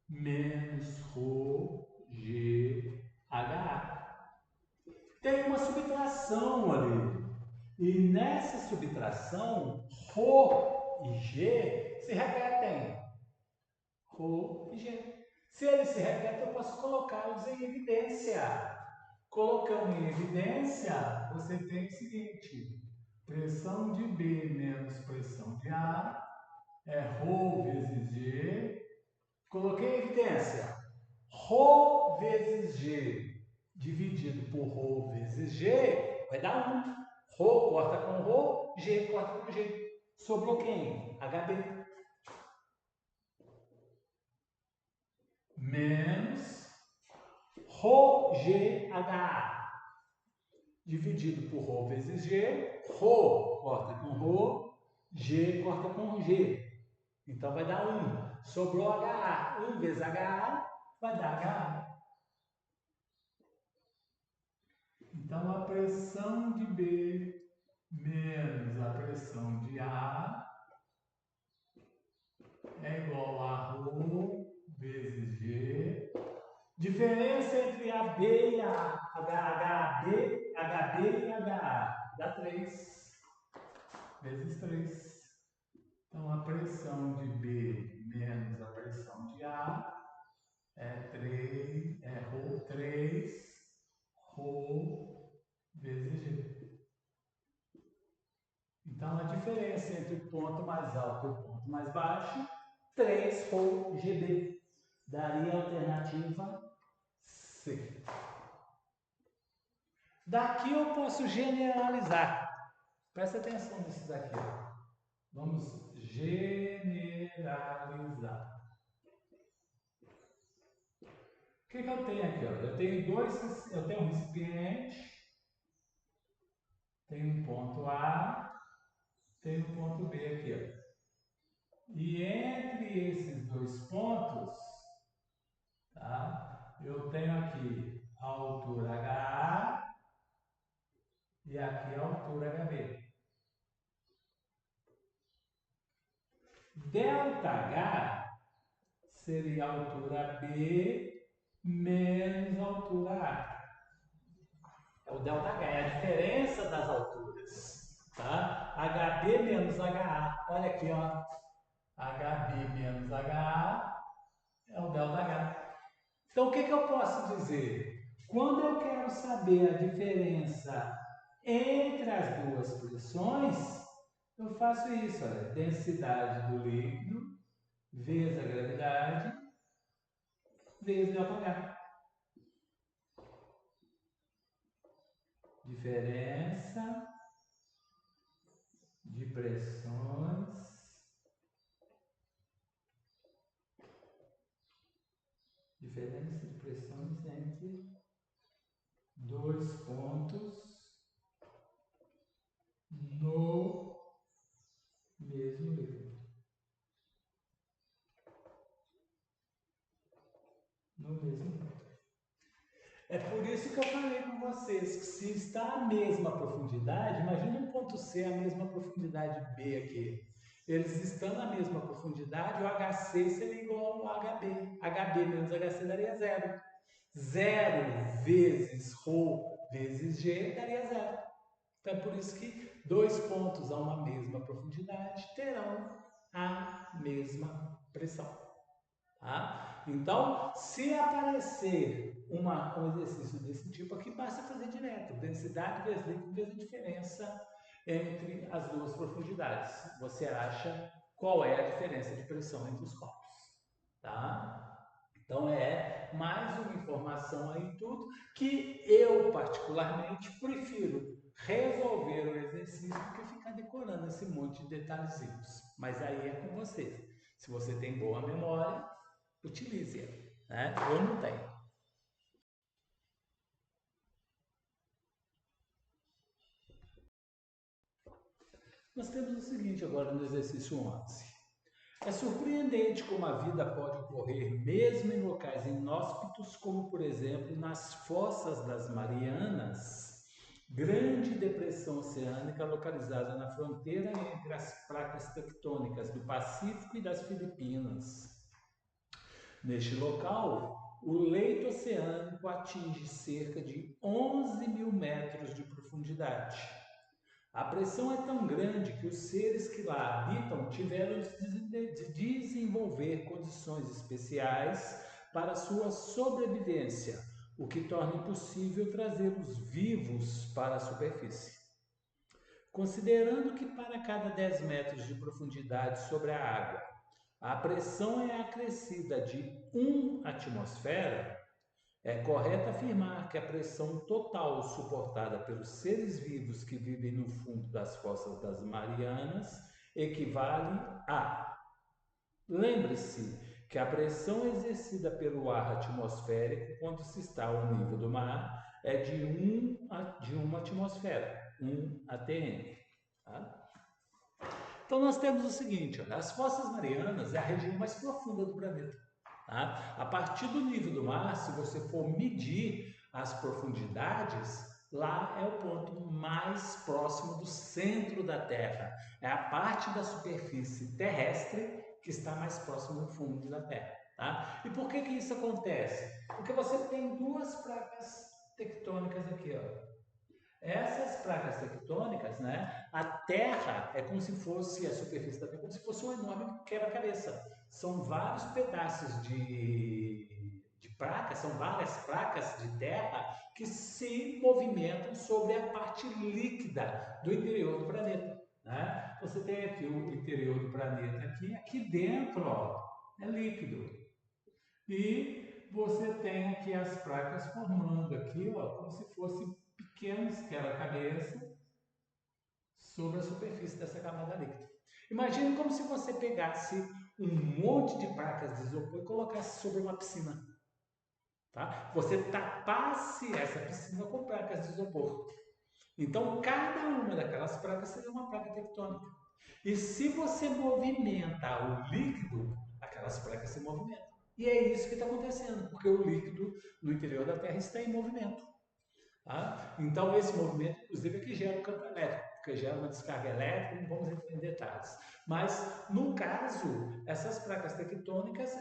menos ρGHA. Tem uma subtração ali. E nessa subtração, ρ e G se repetem. ρ e G. Se eles se repetem, eu posso colocá-los em evidência. Colocando em evidência, você tem o seguinte: pressão de B menos pressão de A é ρ vezes G. Coloquei em evidência. ρ vezes G dividido por ρ vezes G vai dar 1. ρ corta com ρ, G corta com G. Sobrou quem? HB. Menos ρGH dividido por ρ vezes G. ρ corta com ρ, G corta com G. Então vai dar 1. Sobrou HA. 1 vezes HA vai dar HA. Então a pressão de B menos a pressão de A é igual a ρ vezes G. Diferença entre AB e A, HB e HA, dá 3 vezes 3. Então a pressão de B menos a pressão de A é 3, ρ, 3 ρ vezes G. Então a diferença entre o ponto mais alto e o ponto mais baixo, 3 ρ GB. Daria a alternativa C. Daqui eu posso generalizar. Presta atenção nisso daqui. Ó. Vamos generalizar. O que eu tenho aqui? Ó? Eu tenho um recipiente, tenho um ponto A, tenho um ponto B aqui. Ó. E entre esses dois pontos, tá? Eu tenho aqui a altura HA e aqui a altura HB. ΔH seria a altura B menos a altura A. É o ΔH, é a diferença das alturas. Tá? HB menos HA. Olha aqui, ó. HB menos HA é o ΔH. Então, o que eu posso dizer? Quando eu quero saber a diferença entre as duas pressões, eu faço isso, olha, densidade do líquido vezes a gravidade vezes ΔH. Diferença de pressões entre dois pontos no mesmo líquido. No mesmo líquido. É por isso que eu falei com vocês que se está a mesma profundidade, imagina um ponto C a mesma profundidade B aqui. Eles estão na mesma profundidade, o HC seria igual ao HB. HB menos HC daria zero. 0 vezes ρ vezes G daria zero. Então é por isso que dois pontos a uma mesma profundidade terão a mesma pressão. Tá? Então, se aparecer um exercício desse tipo aqui, basta fazer direto. Densidade vezes líquido vezes a diferença entre as duas profundidades. Você acha qual é a diferença de pressão entre os corpos. Tá? Então é mais uma informação aí tudo que eu particularmente prefiro resolver o exercício do que ficar decorando esse monte de detalhezinhos. Mas aí é com você. Se você tem boa memória, utilize-a. Né? Eu não tenho. Nós temos o seguinte agora no exercício 11. É surpreendente como a vida pode ocorrer mesmo em locais inóspitos, como por exemplo nas Fossas das Marianas, grande depressão oceânica localizada na fronteira entre as placas tectônicas do Pacífico e das Filipinas. Neste local, o leito oceânico atinge cerca de 11 mil metros de profundidade. A pressão é tão grande que os seres que lá habitam tiveram de desenvolver condições especiais para sua sobrevivência, o que torna impossível trazê-los vivos para a superfície. Considerando que para cada 10 metros de profundidade sobre a água, a pressão é acrescida de 1 atmosfera, é correto afirmar que a pressão total suportada pelos seres vivos que vivem no fundo das Fossas das Marianas equivale a... Lembre-se que a pressão exercida pelo ar atmosférico quando se está ao nível do mar é de uma atmosfera, 1 atm. Tá? Então nós temos o seguinte, olha, as Fossas Marianas é a região mais profunda do planeta. Tá? A partir do nível do mar, se você for medir as profundidades, lá é o ponto mais próximo do centro da Terra. É a parte da superfície terrestre que está mais próximo do fundo da Terra. Tá? E por que isso acontece? Porque você tem duas placas tectônicas aqui, ó. Essas placas tectônicas, né? A Terra é como se fosse a superfície da Terra, como se fosse um enorme quebra-cabeça. São vários pedaços de placas, são várias placas de terra que se movimentam sobre a parte líquida do interior do planeta. Né? Você tem aqui o interior do planeta, aqui dentro, ó, é líquido. E você tem aqui as placas formando aqui, ó, como se fosse pequenos quebra-cabeça sobre a superfície dessa camada líquida. Imagine como se você pegasse um monte de placas de isopor e colocasse sobre uma piscina. Tá? Você tapasse essa piscina com placas de isopor. Então, cada uma daquelas placas seria uma placa tectônica. E se você movimenta o líquido, aquelas placas se movimentam. E é isso que está acontecendo, porque o líquido no interior da Terra está em movimento. Tá? Então, esse movimento, inclusive, é que gera o campo elétrico, porque gera uma descarga elétrica, não vamos entrar em detalhes. Mas, no caso, essas placas tectônicas,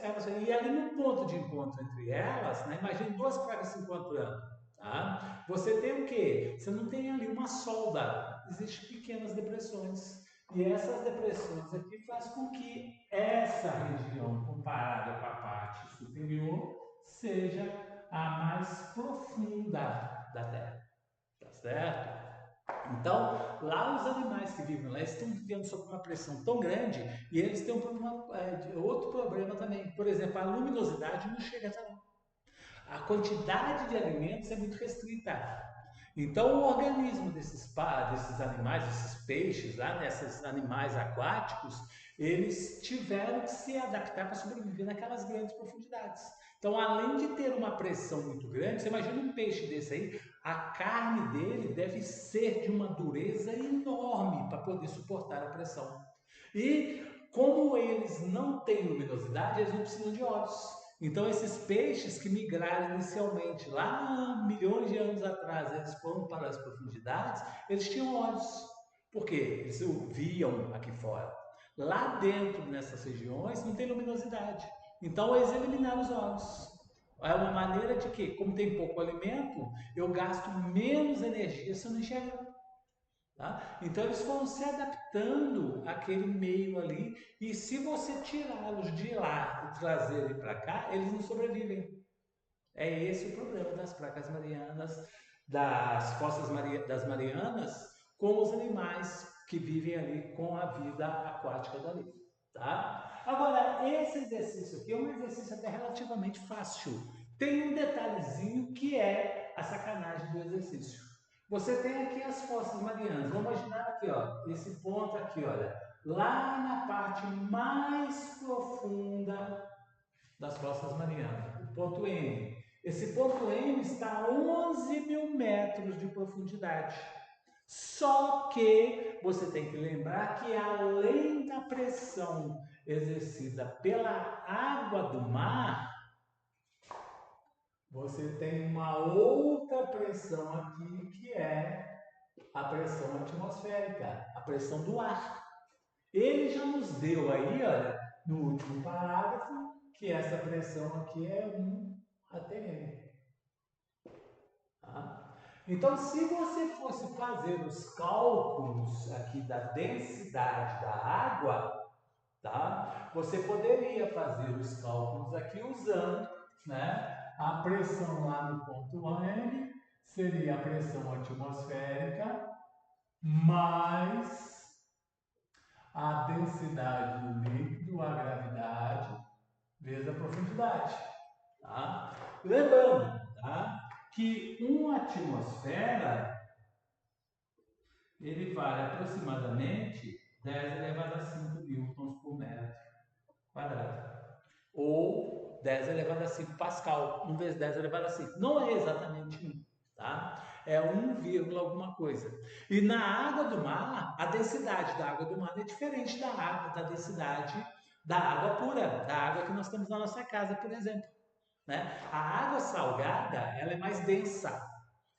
e ali no ponto de encontro entre elas, né, imagine duas placas se encontrando. Tá? Você tem o quê? Você não tem ali uma solda, existem pequenas depressões. E essas depressões aqui faz com que essa região, comparada com a parte superior, seja a mais profunda da Terra, tá certo? Então, lá os animais que vivem lá estão vivendo sob uma pressão tão grande e eles têm um problema, outro problema também. Por exemplo, a luminosidade não chega até lá. A quantidade de alimentos é muito restrita. Então, o organismo desses animais, desses peixes, lá, desses animais aquáticos, eles tiveram que se adaptar para sobreviver naquelas grandes profundidades. Então, além de ter uma pressão muito grande, você imagina um peixe desse aí, a carne dele deve ser de uma dureza enorme para poder suportar a pressão. E como eles não têm luminosidade, eles não precisam de olhos. Então, esses peixes que migraram inicialmente, lá milhões de anos atrás, eles foram para as profundidades, eles tinham olhos. Por quê? Eles o viam aqui fora. Lá dentro, nessas regiões, não tem luminosidade. Então, eles eliminaram os olhos. É uma maneira de que, como tem pouco alimento, eu gasto menos energia se eu não enxergar. Tá? Então eles foram se adaptando àquele meio ali, e se você tirá-los de lá e trazer ele para cá, eles não sobrevivem. É esse o problema das placas marianas, das fossas das Marianas, com os animais que vivem ali com a vida aquática dali. Tá? Agora, esse exercício aqui é um exercício até relativamente fácil. Tem um detalhezinho que é a sacanagem do exercício. Você tem aqui as fossas marianas. Vamos imaginar aqui, ó, esse ponto aqui, olha, lá na parte mais profunda das fossas marianas, o ponto M. Esse ponto M está a 11 mil metros de profundidade. Só que você tem que lembrar que além da pressão exercida pela água do mar, você tem uma outra pressão aqui que é a pressão atmosférica, a pressão do ar. Ele já nos deu aí, olha, no último parágrafo, que essa pressão aqui é 1 atm. Tá? Então, se você fosse fazer os cálculos aqui da densidade da água, tá? Você poderia fazer os cálculos aqui usando, né, a pressão lá no ponto N, seria a pressão atmosférica mais a densidade do líquido, a gravidade, vezes a profundidade. Tá? Lembrando, tá, que uma atmosfera ele vale aproximadamente 10 elevado a 5 newtons por metro quadrado. Ou 10 elevado a 5 Pascal, 1 vezes 10 elevado a 5. Não é exatamente 1, tá? É 1, alguma coisa. E na água do mar, a densidade da água do mar é diferente da água, da densidade da água pura, da água que nós temos na nossa casa, por exemplo. Né? A água salgada, ela é mais densa.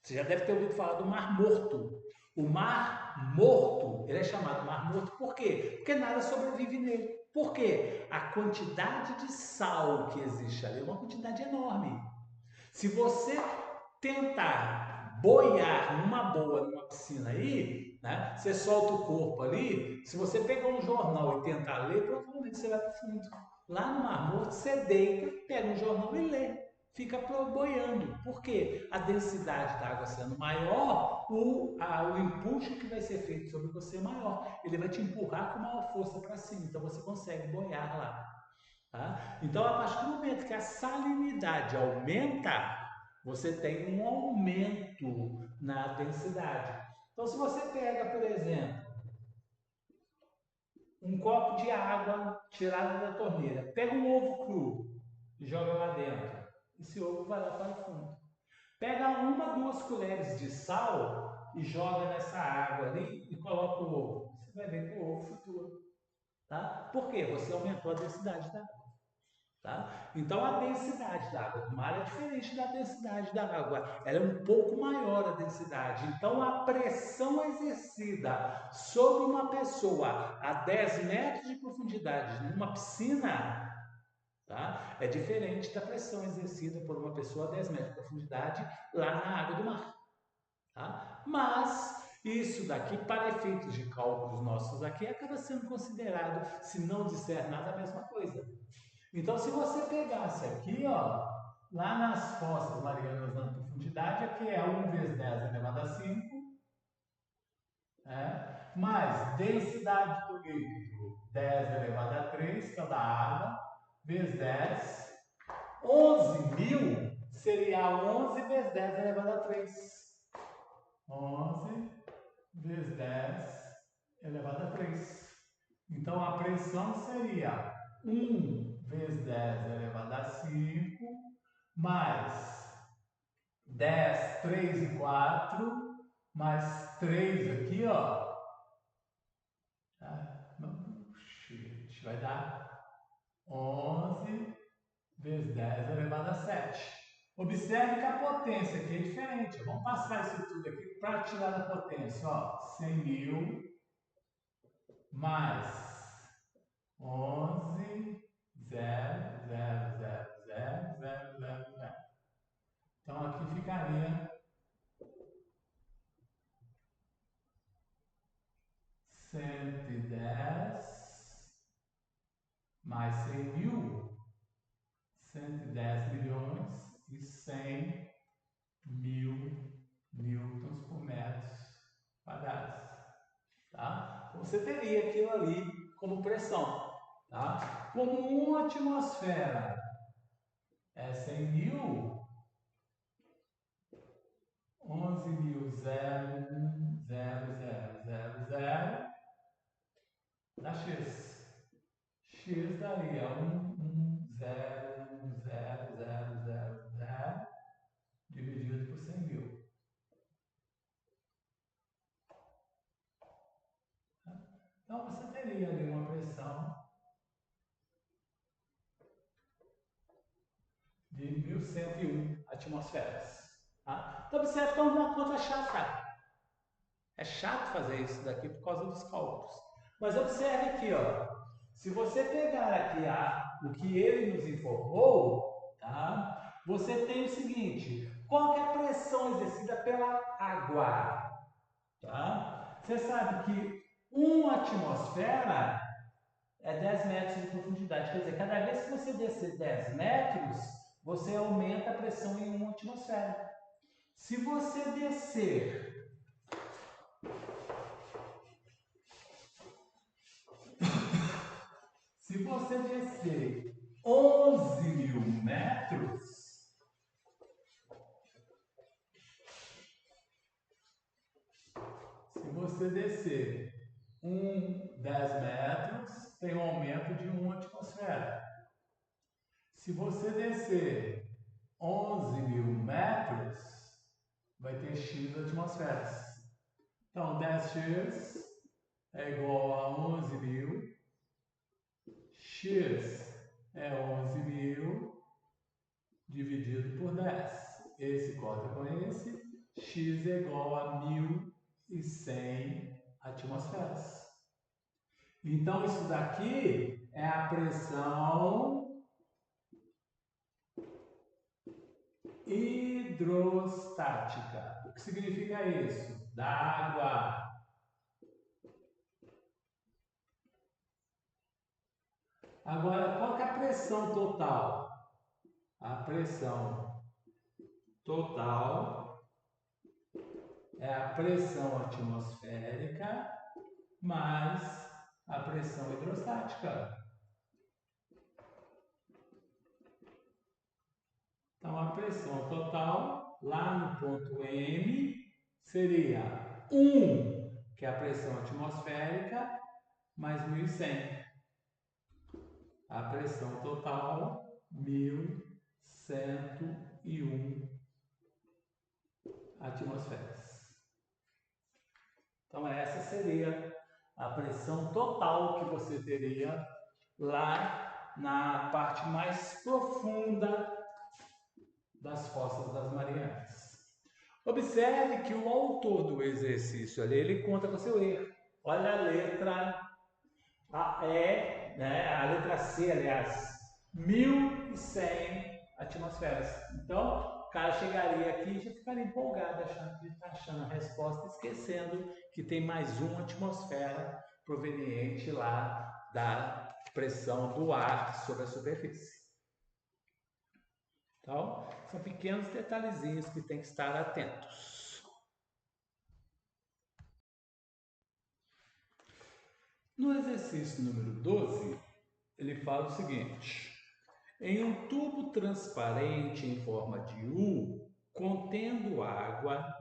Você já deve ter ouvido falar do Mar Morto. O Mar Morto, ele é chamado Mar Morto por quê? Porque nada sobrevive nele. Por quê? A quantidade de sal que existe ali é uma quantidade enorme. Se você tentar boiar numa boa numa piscina aí, né, você solta o corpo ali, se você pegar um jornal e tentar ler, provavelmente você vai para o fundo. Lá no Mar Morto, você deita, pega um jornal e lê. Fica boiando. Por quê? A densidade da água sendo maior, o impulso que vai ser feito sobre você é maior. Ele vai te empurrar com maior força para cima. Então você consegue boiar lá. Tá? Então, a partir do momento que a salinidade aumenta, você tem um aumento na densidade. Então, se você pega, por exemplo, um copo de água tirado da torneira, pega um ovo cru e joga lá dentro, esse ovo vai lá para o fundo. Pega 1, 2 colheres de sal e joga nessa água ali e coloca o ovo. Você vai ver que o ovo flutua. Tá? Por quê? Você aumentou a densidade da água. Tá? Então a densidade da água do mar é diferente da densidade da água, ela é um pouco maior a densidade. Então a pressão exercida sobre uma pessoa a 10 metros de profundidade numa piscina, tá, é diferente da pressão exercida por uma pessoa a 10 metros de profundidade lá na água do mar. Tá? Mas isso daqui, para efeitos de cálculos nossos aqui, acaba sendo considerado, se não disser nada, a mesma coisa. Então, se você pegasse aqui, ó, lá nas fossas marianas na profundidade, aqui é 1 vezes 10 elevado a 5, mais densidade do líquido, 10 elevado a 3, que é o da água, vezes 10. 11.000 seria 11 vezes 10 elevado a 3. 11 vezes 10 elevado a 3. Então, a pressão seria 1 vezes 10 elevado a 5, mais 10, 3 e 4, mais 3 aqui, ó. Tá? Vai dar 11 vezes 10 elevado a 7. Observe que a potência aqui é diferente. Vamos passar isso tudo aqui para tirar da potência. Ó, 100.000 mais 11, 0, 0, 0, 0, 0, 0, 0. Então aqui ficaria 110 mais 100.000, 110 milhões e 100 mil newtons por metro quadrados. Tá? Você teria aquilo ali como pressão. Tá? Como uma atmosfera é 100.000, 11.000,000,000 dá X. X daria 1,0,0,0,0 dividido por 100.000. Então você teria ali uma pressão de 1101 atmosferas. Tá? Então observe que é uma conta chata. É chato fazer isso daqui por causa dos cálculos. Mas observe aqui, ó. Se você pegar aqui o que ele nos informou, tá? Você tem o seguinte: qual que é a pressão exercida pela água? Tá? Você sabe que uma atmosfera é 10 metros de profundidade. Quer dizer, cada vez que você descer 10 metros, você aumenta a pressão em uma atmosfera. Se você descer Se você descer 11.000 metros, se você descer 10 metros, tem um aumento de 1 atmosfera. Se você descer 11.000 metros, vai ter x atmosferas. Então, 10x é igual a 11.000, x é 11.000 dividido por 10. Esse corta com esse, x é igual a 1.100 atmosferas. Então, isso daqui é a pressão hidrostática. O que significa isso? Da água. Agora, qual que é a pressão total? A pressão total é a pressão atmosférica mais a pressão hidrostática. Então, a pressão total, lá no ponto M, seria 1, que é a pressão atmosférica, mais 1.100. A pressão total, 1.101 atmosferas. Então, essa seria a pressão total que você teria lá na parte mais profunda das fossas das Marianas. Observe que o autor do exercício ali, ele conta com seu erro. Olha a letra a letra C, aliás, 1.100 atmosferas. Então, o cara chegaria aqui e já ficaria empolgado, achando que está achando a resposta, esquecendo que tem mais uma atmosfera proveniente lá da pressão do ar sobre a superfície. Então, são pequenos detalhezinhos que tem que estar atentos. No exercício número 12, ele fala o seguinte: em um tubo transparente em forma de U, contendo água,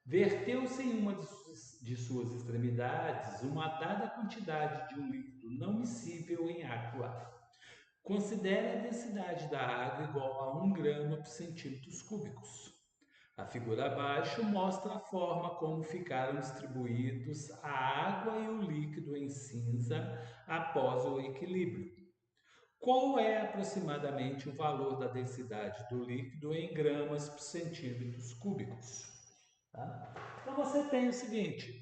verteu-se em uma de suas extremidades uma dada quantidade de um líquido não miscível em água. Considere a densidade da água igual a 1 grama por centímetros cúbicos. A figura abaixo mostra a forma como ficaram distribuídos a água e o líquido em cinza após o equilíbrio. Qual é aproximadamente o valor da densidade do líquido em gramas por centímetros cúbicos? Tá? Então você tem o seguinte: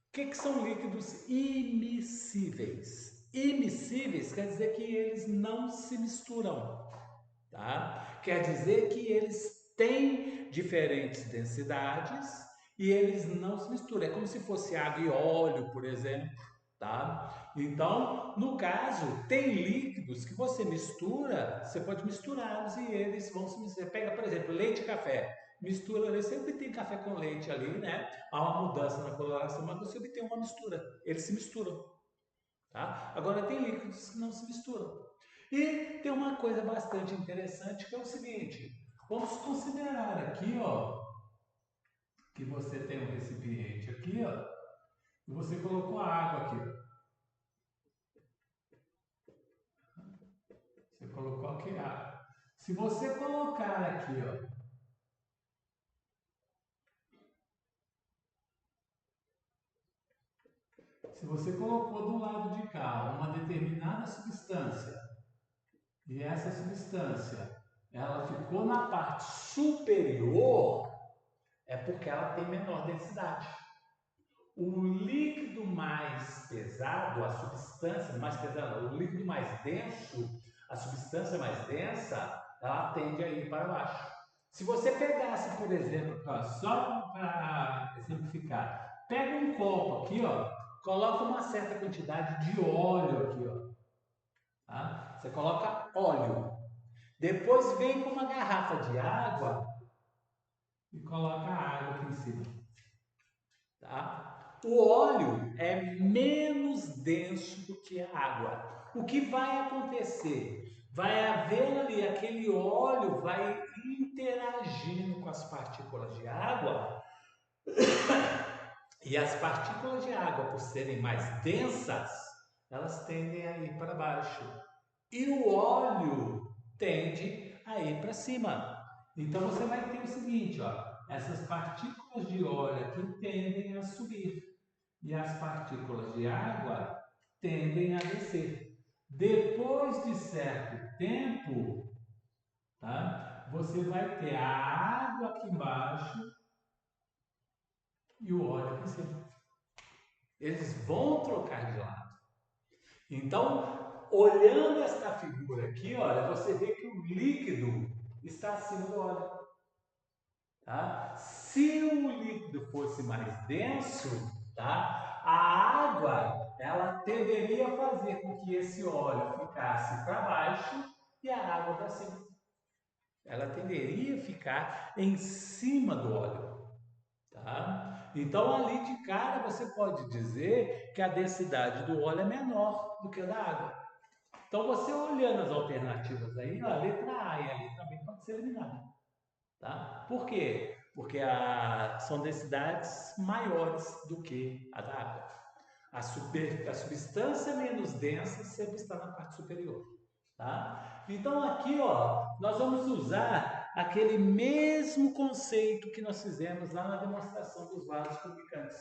o que são líquidos imiscíveis? Imiscíveis quer dizer que eles não se misturam, tá? Quer dizer que eles têm diferentes densidades e eles não se misturam. É como se fosse água e óleo, por exemplo, tá? Então, no caso, tem líquidos que você mistura, você pode misturá-los e eles vão se misturar. Pega, por exemplo, leite e café. Mistura ali, sempre tem café com leite ali, né? Há uma mudança na coloração, mas você obtém uma mistura. Eles se misturam. Tá? Agora, tem líquidos que não se misturam. E tem uma coisa bastante interessante que é o seguinte: vamos considerar aqui, ó, que você tem um recipiente aqui, ó, e você colocou a água aqui, ó. Você colocou aqui a água. Se você colocar aqui, ó, Se você colocou do lado de cá uma determinada substância e essa substância ela ficou na parte superior, é porque ela tem menor densidade. O líquido mais pesado, a substância mais pesada, o líquido mais denso, a substância mais densa, ela tende a ir para baixo. Se você pegasse, por exemplo, só para exemplificar, pega um copo aqui, ó, coloca uma certa quantidade de óleo aqui, ó, tá? Você coloca óleo. Depois vem com uma garrafa de água e coloca a água aqui em cima, tá? O óleo é menos denso do que a água. O que vai acontecer? Vai haver ali, aquele óleo vai interagindo com as partículas de água, e as partículas de água, por serem mais densas, elas tendem a ir para baixo. E o óleo tende a ir para cima. Então você vai ter o seguinte, ó, essas partículas de óleo aqui tendem a subir e as partículas de água tendem a descer. Depois de certo tempo, tá? Você vai ter a água aqui embaixo e o óleo aqui em cima. Eles vão trocar de lado. Então, olhando esta figura aqui, olha, você vê que o líquido está acima do óleo. Tá? Se o líquido fosse mais denso, tá? A água ela deveria fazer com que esse óleo ficasse para baixo e a água para cima. Ela tenderia a ficar em cima do óleo. Tá? Então, ali de cara, você pode dizer que a densidade do óleo é menor do que a da água. Então, você olhando as alternativas aí, a letra A e a letra B pode ser eliminada. Tá? Por quê? Porque são densidades maiores do que a da água. A substância menos densa sempre está na parte superior. Tá? Então, aqui ó, nós vamos usar aquele mesmo conceito que nós fizemos lá na demonstração dos vasos cubicantes.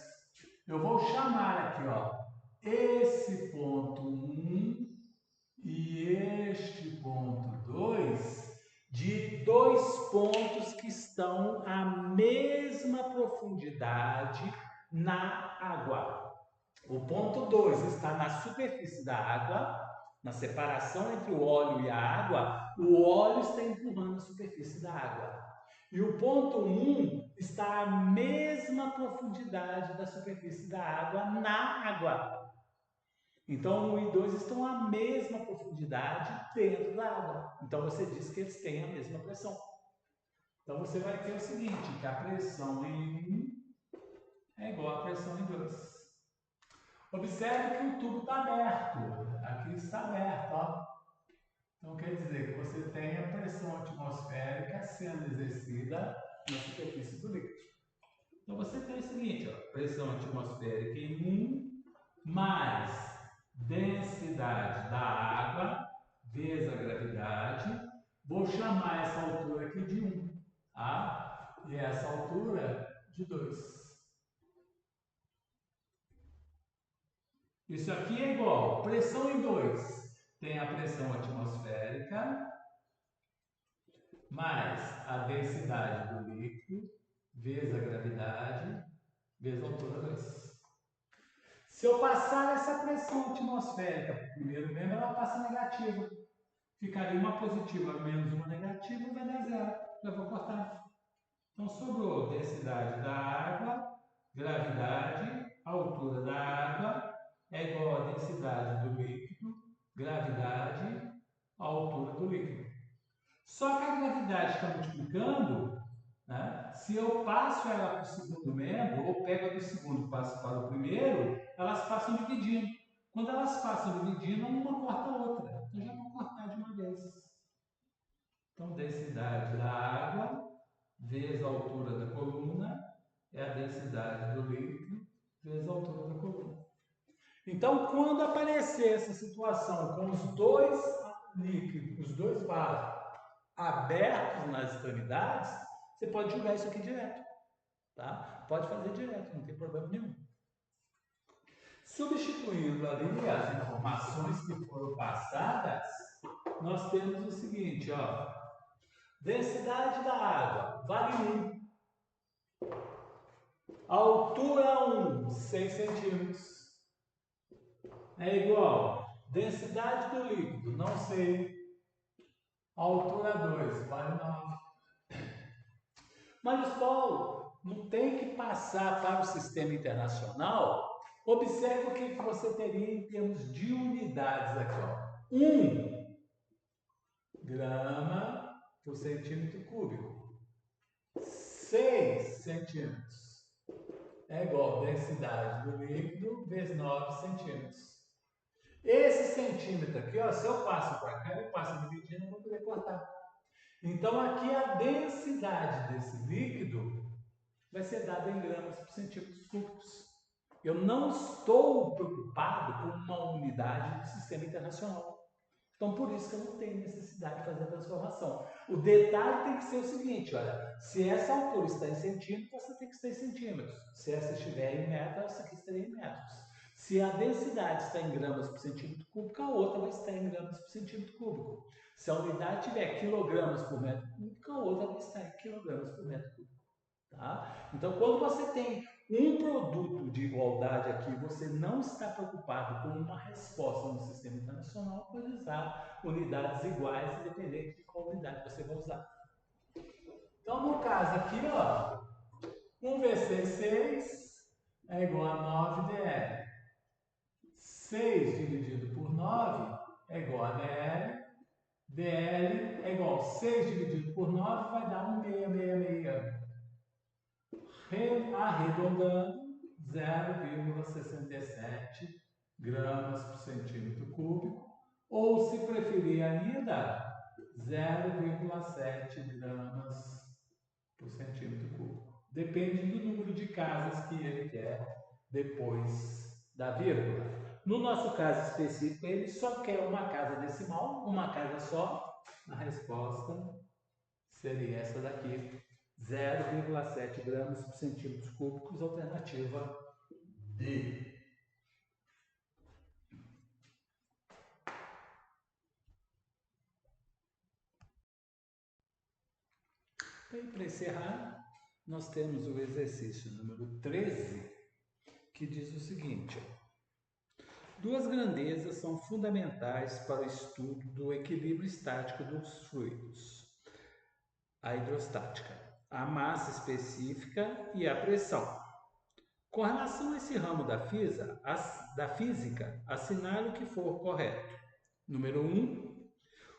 Eu vou chamar aqui ó, esse ponto 1 e este ponto 2 de dois pontos que estão à mesma profundidade na água. O ponto 2 está na superfície da água, na separação entre o óleo e a água, o óleo está empurrando a superfície da água. E o ponto 1 está à mesma profundidade da superfície da água na água. Então, 1 e 2 estão à mesma profundidade dentro da água. Então, você diz que eles têm a mesma pressão. Então, você vai ter o seguinte, que a pressão em 1 é igual à pressão em 2. Observe que o tubo está aberto. Aqui está aberto, ó. Então, quer dizer que você tem a pressão atmosférica sendo exercida na superfície do líquido. Então, você tem o seguinte, ó, pressão atmosférica em 1 mais densidade da água vezes a gravidade. Vou chamar essa altura aqui de 1, tá? E essa altura de 2. Isso aqui é igual, pressão em 2 tem a pressão atmosférica mais a densidade do líquido vezes a gravidade vezes a altura 2. Se eu passar essa pressão atmosférica para o primeiro membro, ela passa negativa. Ficaria uma positiva menos uma negativa, vai dar zero. Já vou cortar. Então, sobrou densidade da água, gravidade, altura da água é igual a densidade do líquido, gravidade, altura do líquido. Só que a gravidade está multiplicando, né? Se eu passo ela para o segundo membro, ou pego a do segundo e passo para o primeiro, elas passam dividindo. Quando elas passam dividindo, uma corta a outra. Então, já vou cortar de uma vez. Então, densidade da água vezes a altura da coluna é a densidade do líquido vezes a altura da coluna. Então, quando aparecer essa situação com os dois líquidos, os dois vasos abertos nas extremidades, você pode jogar isso aqui direto, tá? Pode fazer direto, não tem problema nenhum. Substituindo ali as informações que foram passadas, nós temos o seguinte, ó. Densidade da água, vale 1. Altura 1, 6 centímetros. É igual. Densidade do líquido, não sei. Altura 2, vale 9. Mas, Paulo, não tem que passar para o sistema internacional? Observe o que você teria em termos de unidades aqui, ó. 1 grama por centímetro cúbico. 6 centímetros é igual a densidade do líquido vezes 9 centímetros. Esse centímetro aqui, ó, se eu passo para cá, eu passo dividindo, não vou poder cortar. Então, aqui a densidade desse líquido vai ser dada em gramas por centímetros cúbicos. Eu não estou preocupado com uma unidade do sistema internacional. Então, por isso que eu não tenho necessidade de fazer a transformação. O detalhe tem que ser o seguinte, olha, se essa altura está em centímetros, essa tem que estar em centímetros. Se essa estiver em metros, essa aqui estaria em metros. Se a densidade está em gramas por centímetro cúbico, a outra vai estar em gramas por centímetro cúbico. Se a unidade tiver quilogramas por metro cúbico, a outra vai estar em quilogramas por metro cúbico. Tá? Então, quando você tem um produto de igualdade aqui, você não está preocupado com uma resposta no sistema internacional, pode usar unidades iguais, independente de qual unidade você vai usar. Então, no caso aqui, ó, 1 vezes 6 é igual a 9 dl. 6 dividido por 9 é igual a dl. dl é igual a 6 dividido por 9 vai dar 1,666. Arredondando, 0,67 gramas por centímetro cúbico, ou se preferir ainda, 0,7 gramas por centímetro cúbico. Depende do número de casas que ele quer depois da vírgula. No nosso caso específico, ele só quer uma casa decimal, uma casa só. A resposta seria essa daqui. 0,7 gramas por centímetros cúbicos, alternativa D. E para encerrar, nós temos o exercício número 13, que diz o seguinte: duas grandezas são fundamentais para o estudo do equilíbrio estático dos fluidos: a hidrostática, a massa específica e a pressão. Com relação a esse ramo da física, assinale o que for correto. Número 1.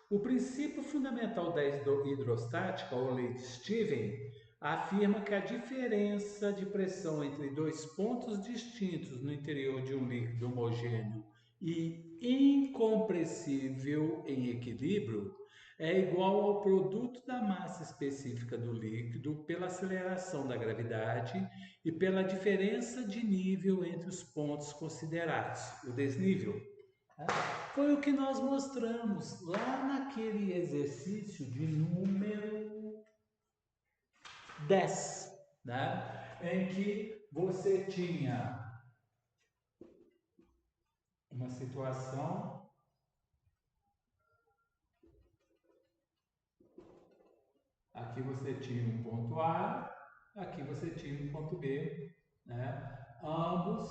O princípio fundamental da hidrostática, ou lei de Stevens, afirma que a diferença de pressão entre dois pontos distintos no interior de um líquido homogêneo e incompressível em equilíbrio é igual ao produto da massa específica do líquido pela aceleração da gravidade e pela diferença de nível entre os pontos considerados, o desnível. Foi o que nós mostramos lá naquele exercício de número 10, né? Em que você tinha uma situação aqui você tinha um ponto A, aqui você tinha um ponto B, né? Ambos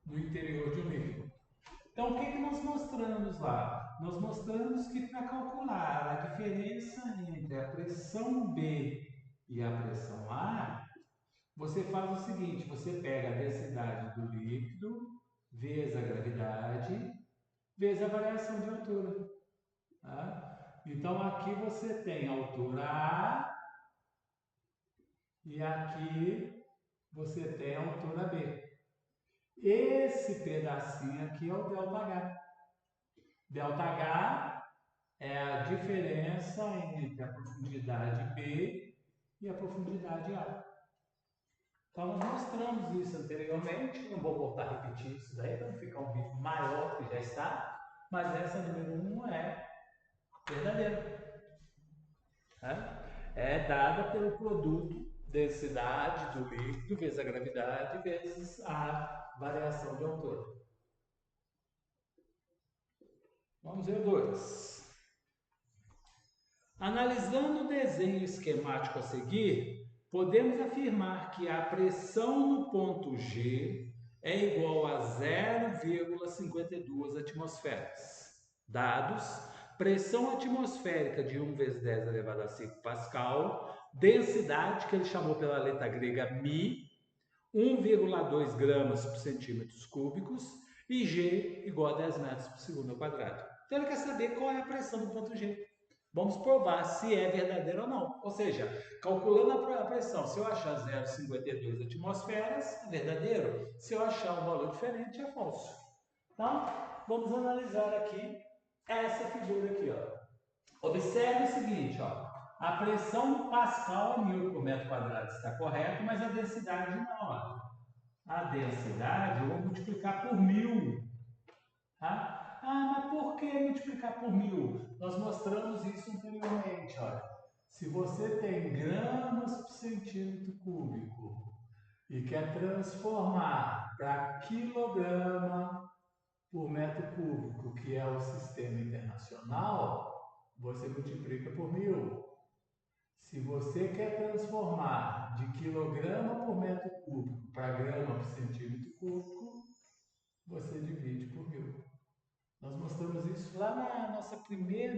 no interior de um líquido. Então, o que nós mostramos lá? Nós mostramos que para calcular a diferença entre a pressão B e a pressão A, você faz o seguinte, você pega a densidade do líquido, vezes a gravidade, vezes a variação de altura. Tá? Então, aqui você tem a altura A e aqui você tem a altura B. Esse pedacinho aqui é o ΔH. ΔH é a diferença entre a profundidade B e a profundidade A. Então, nós mostramos isso anteriormente, não vou voltar a repetir isso daí para não ficar um vídeo maior que já está, mas essa número 1 é verdadeira. É dada pelo produto densidade do líquido vezes a gravidade vezes a variação de altura. Vamos ver 2. Analisando o desenho esquemático a seguir, podemos afirmar que a pressão no ponto G é igual a 0,52 atmosferas. Dados: pressão atmosférica de 1 vezes 10 elevado a 5 Pascal, densidade, que ele chamou pela letra grega μ, 1,2 gramas por centímetros cúbicos, e G igual a 10 metros por segundo ao quadrado. Então ele quer saber qual é a pressão do ponto G. Vamos provar se é verdadeiro ou não. Ou seja, calculando a pressão, se eu achar 0,52 atmosferas, é verdadeiro. Se eu achar um valor diferente, é falso. Então, vamos analisar aqui essa figura aqui, ó. Observe o seguinte, ó. A pressão no Pascal é 1000 por metro quadrado, está correto, mas a densidade não, ó. A densidade eu vou multiplicar por 1000. Tá? Ah, mas por que multiplicar por 1000? Nós mostramos isso anteriormente, olha. Se você tem gramas por centímetro cúbico e quer transformar para quilograma por metro cúbico, que é o sistema internacional, você multiplica por 1000. Se você quer transformar de quilograma por metro cúbico para grama por centímetro cúbico, você divide por 1000. Nós mostramos isso lá no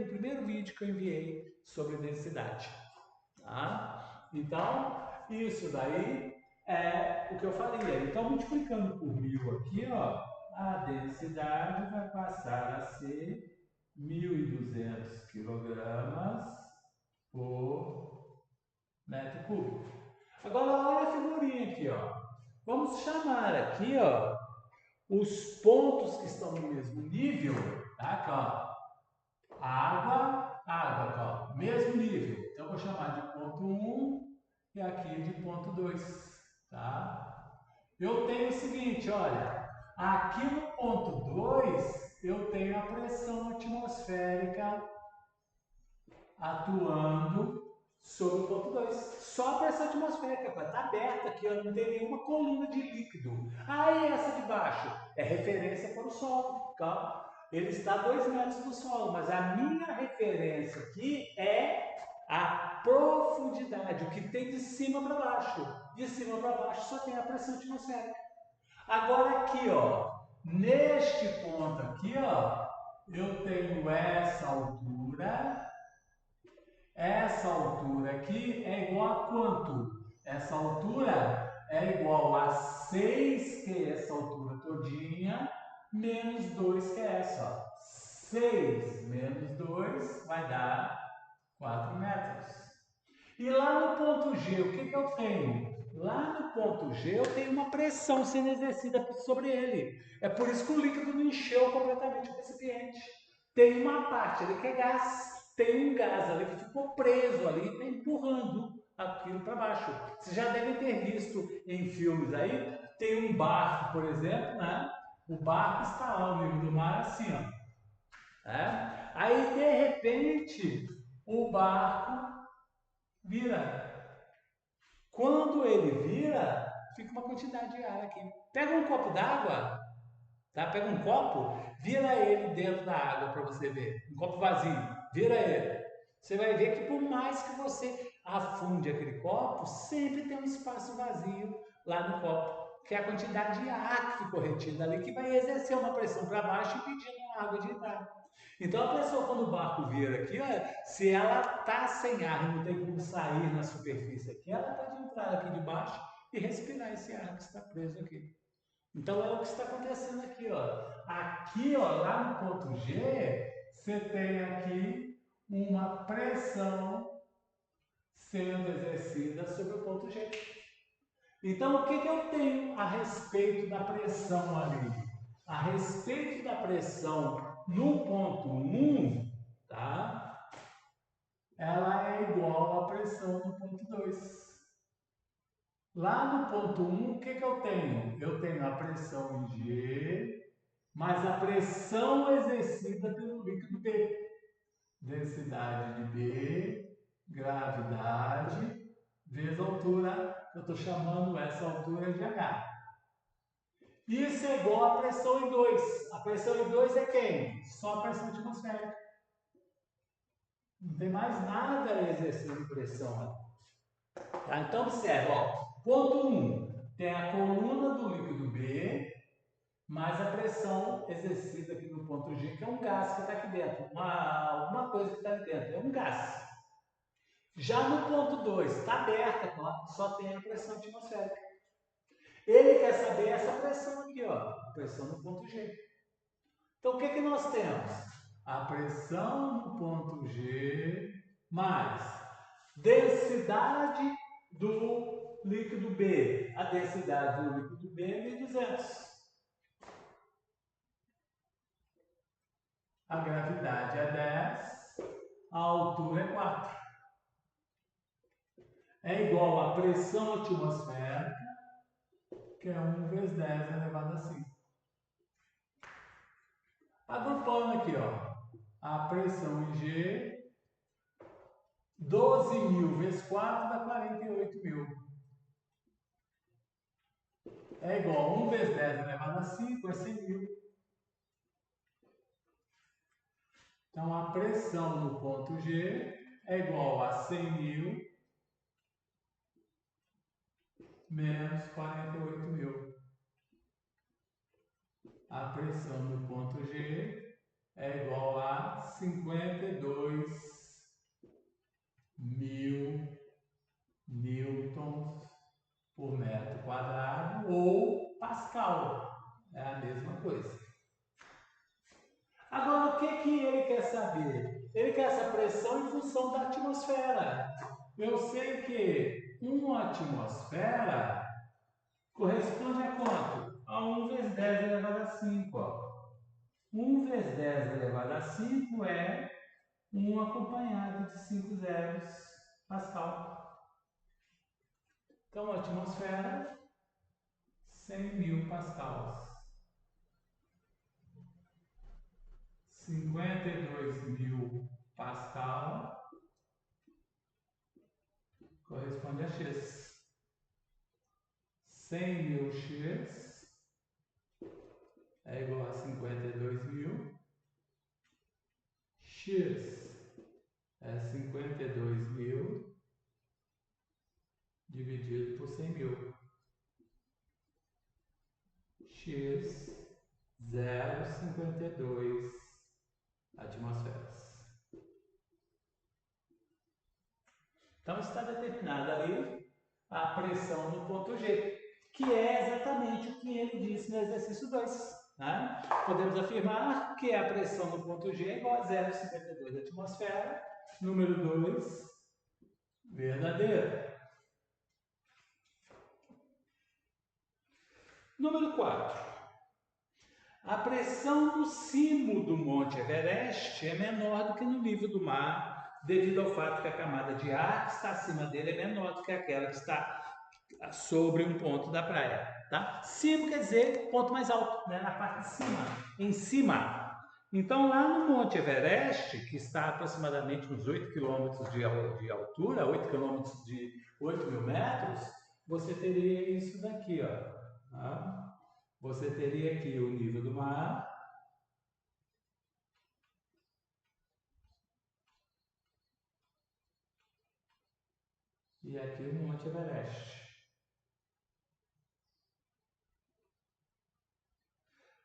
primeiro vídeo que eu enviei sobre densidade. Tá? Então, isso daí é o que eu falei. Então, multiplicando por 1000 aqui, ó, a densidade vai passar a ser 1.200 quilogramas por metro cúbico. Agora, olha a figurinha aqui, ó. Vamos chamar aqui, ó, os pontos que estão no mesmo nível, tá? Aqui, ó. Água, ó. Mesmo nível. Então, eu vou chamar de ponto 1 e aqui de ponto 2, tá? Eu tenho o seguinte, olha. Aqui no ponto 2, eu tenho a pressão atmosférica atuando sobre o ponto 2. Só a pressão atmosférica, está aberta aqui, ó, não tem nenhuma coluna de líquido. Aí essa de baixo é referência para o solo. Tá? Ele está a 2 metros do solo, mas a minha referência aqui é a profundidade, o que tem de cima para baixo. De cima para baixo só tem a pressão atmosférica. Agora aqui, ó, neste ponto aqui, ó, eu tenho essa altura. Essa altura aqui é igual a quanto? Essa altura é igual a 6, que é essa altura todinha, menos 2, que é essa. Ó. 6 menos 2 vai dar 4 metros. E lá no ponto G, o que eu tenho? Lá no ponto G eu tenho uma pressão sendo exercida sobre ele. É por isso que o líquido não encheu completamente o recipiente. Tem uma parte ali que é gás. Tem um gás ali que ficou preso ali, está empurrando aquilo para baixo. Vocês já devem ter visto em filmes aí, tem um barco, por exemplo, né? O barco está lá no nível do mar assim, ó. Aí, de repente, o barco vira. Quando ele vira, fica uma quantidade de ar aqui. Pega um copo d'água, tá? Pega um copo, vira ele dentro da água para você ver. Um copo vazio, vira ele. Você vai ver que por mais que você afunde aquele copo, sempre tem um espaço vazio lá no copo, que é a quantidade de ar que ficou retida ali, que vai exercer uma pressão para baixo e pedindo a água de entrar. Então a pessoa, quando o barco vira aqui, ó, se ela está sem ar e não tem como sair na superfície aqui, ela pode entrar aqui debaixo e respirar esse ar que está preso aqui. Então é o que está acontecendo aqui, ó. Aqui, ó, lá no ponto G, você tem aqui uma pressão sendo exercida sobre o ponto G. Então, o que eu tenho a respeito da pressão ali? A respeito da pressão no ponto 1, tá? Ela é igual à pressão no ponto 2. Lá no ponto 1, o que eu tenho? Eu tenho a pressão em G, mais a pressão exercida pelo líquido B. Densidade de B, gravidade, vezes a altura, eu estou chamando essa altura de H. Isso é igual à pressão em 2. A pressão em 2 é quem? Só a pressão atmosférica. Não tem mais nada exercendo pressão ali. Tá? Então, observa, ó. Ponto 1. Tem a coluna do líquido B, mais a pressão exercida aqui no ponto G, que é um gás que está aqui dentro. Alguma coisa que está aqui dentro. É um gás. Já no ponto 2, está aberta, só tem a pressão atmosférica. Ele quer saber essa pressão aqui, ó, a pressão no ponto G. Então, o que nós temos? A pressão no ponto G mais densidade do líquido B. A densidade do líquido B é 1200. A gravidade é 10, a altura é 4. É igual à pressão atmosférica, que é 1 vezes 10 elevado a 5. Agrupando aqui, ó, a pressão em G, 12.000 vezes 4 dá 48.000. É igual a 1 vezes 10 elevado a 5 é 100.000. Então, a pressão no ponto G é igual a 100.000 menos 48.000. A pressão no ponto G é igual a 52.000 newtons por metro quadrado ou Pascal. É a mesma coisa. Agora, o que ele quer saber? Ele quer essa pressão em função da atmosfera. Eu sei que uma atmosfera corresponde a quanto? A 1 vezes 10 elevado a 5. Ó. 1 vezes 10 elevado a 5 é 1 acompanhado de 5 zeros Pascal. Então, a atmosfera, 100.000 pascals. 52.000 pascal corresponde a X. 100.000 X é igual a 52.000. X é 52.000 dividido por 100.000. X 0,52 atmosferas. Então está determinada ali a pressão no ponto G, que é exatamente o que ele disse no exercício 2. Né? Podemos afirmar que a pressão no ponto G é igual a 0,52 atmosfera. Número 2, verdadeiro. Número 4. A pressão no cimo do Monte Everest é menor do que no nível do mar, devido ao fato que a camada de ar que está acima dele é menor do que aquela que está sobre um ponto da praia. Tá? Cimo quer dizer ponto mais alto, né? Na parte de cima, em cima. Então, lá no Monte Everest, que está aproximadamente uns 8 km de altura, 8 km de 8.000 metros, você teria isso daqui, ó. Tá? Você teria aqui o nível do mar. E aqui o Monte Everest.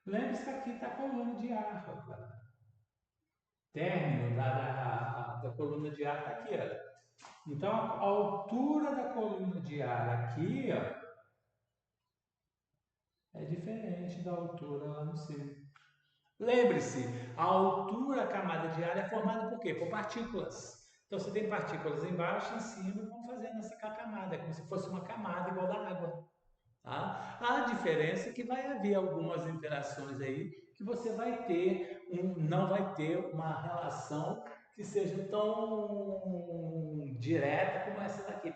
Lembre-se que aqui está a coluna de ar, rapaz. Término da coluna de ar está aqui, ó. Então, a altura da coluna de ar aqui, ó, é diferente da altura lá no cimo. Lembre-se, a altura, a camada de ar é formada por quê? Por partículas. Então, você tem partículas embaixo, em cima, e vão fazendo essa camada, como se fosse uma camada igual da água. Tá? A diferença é que vai haver algumas interações aí que você vai ter, não vai ter uma relação que seja tão direta como essa daqui.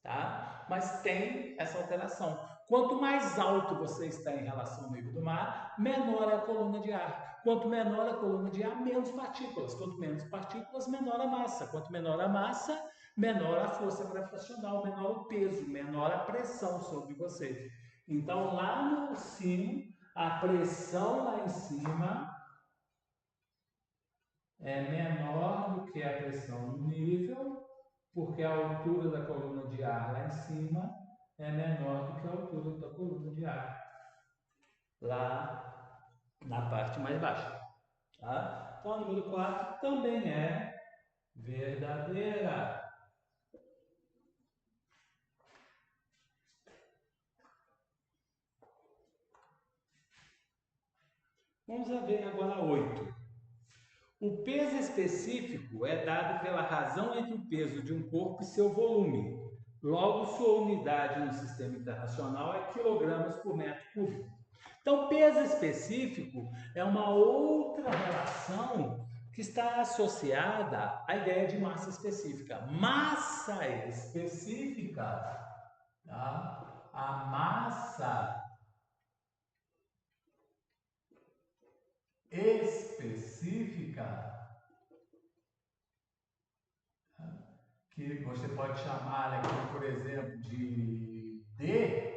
Tá? Mas tem essa alteração. Quanto mais alto você está em relação ao nível do mar, menor é a coluna de ar. Quanto menor a coluna de ar, menos partículas. Quanto menos partículas, menor a massa. Quanto menor a massa, menor a força gravitacional, menor o peso, menor a pressão sobre você. Então, lá no cimo, a pressão lá em cima é menor do que a pressão no nível, porque a altura da coluna de ar lá em cima é menor do que a altura da coluna de ar lá na parte mais baixa. Tá? Então, a número 4 também é verdadeira. Vamos ver agora a 8. O peso específico é dado pela razão entre o peso de um corpo e seu volume. Logo, sua unidade no sistema internacional é quilogramas por metro cúbico. Então, peso específico é uma outra relação que está associada à ideia de massa específica. Massa específica, tá? A massa específica, que você pode chamar aqui, por exemplo, de D,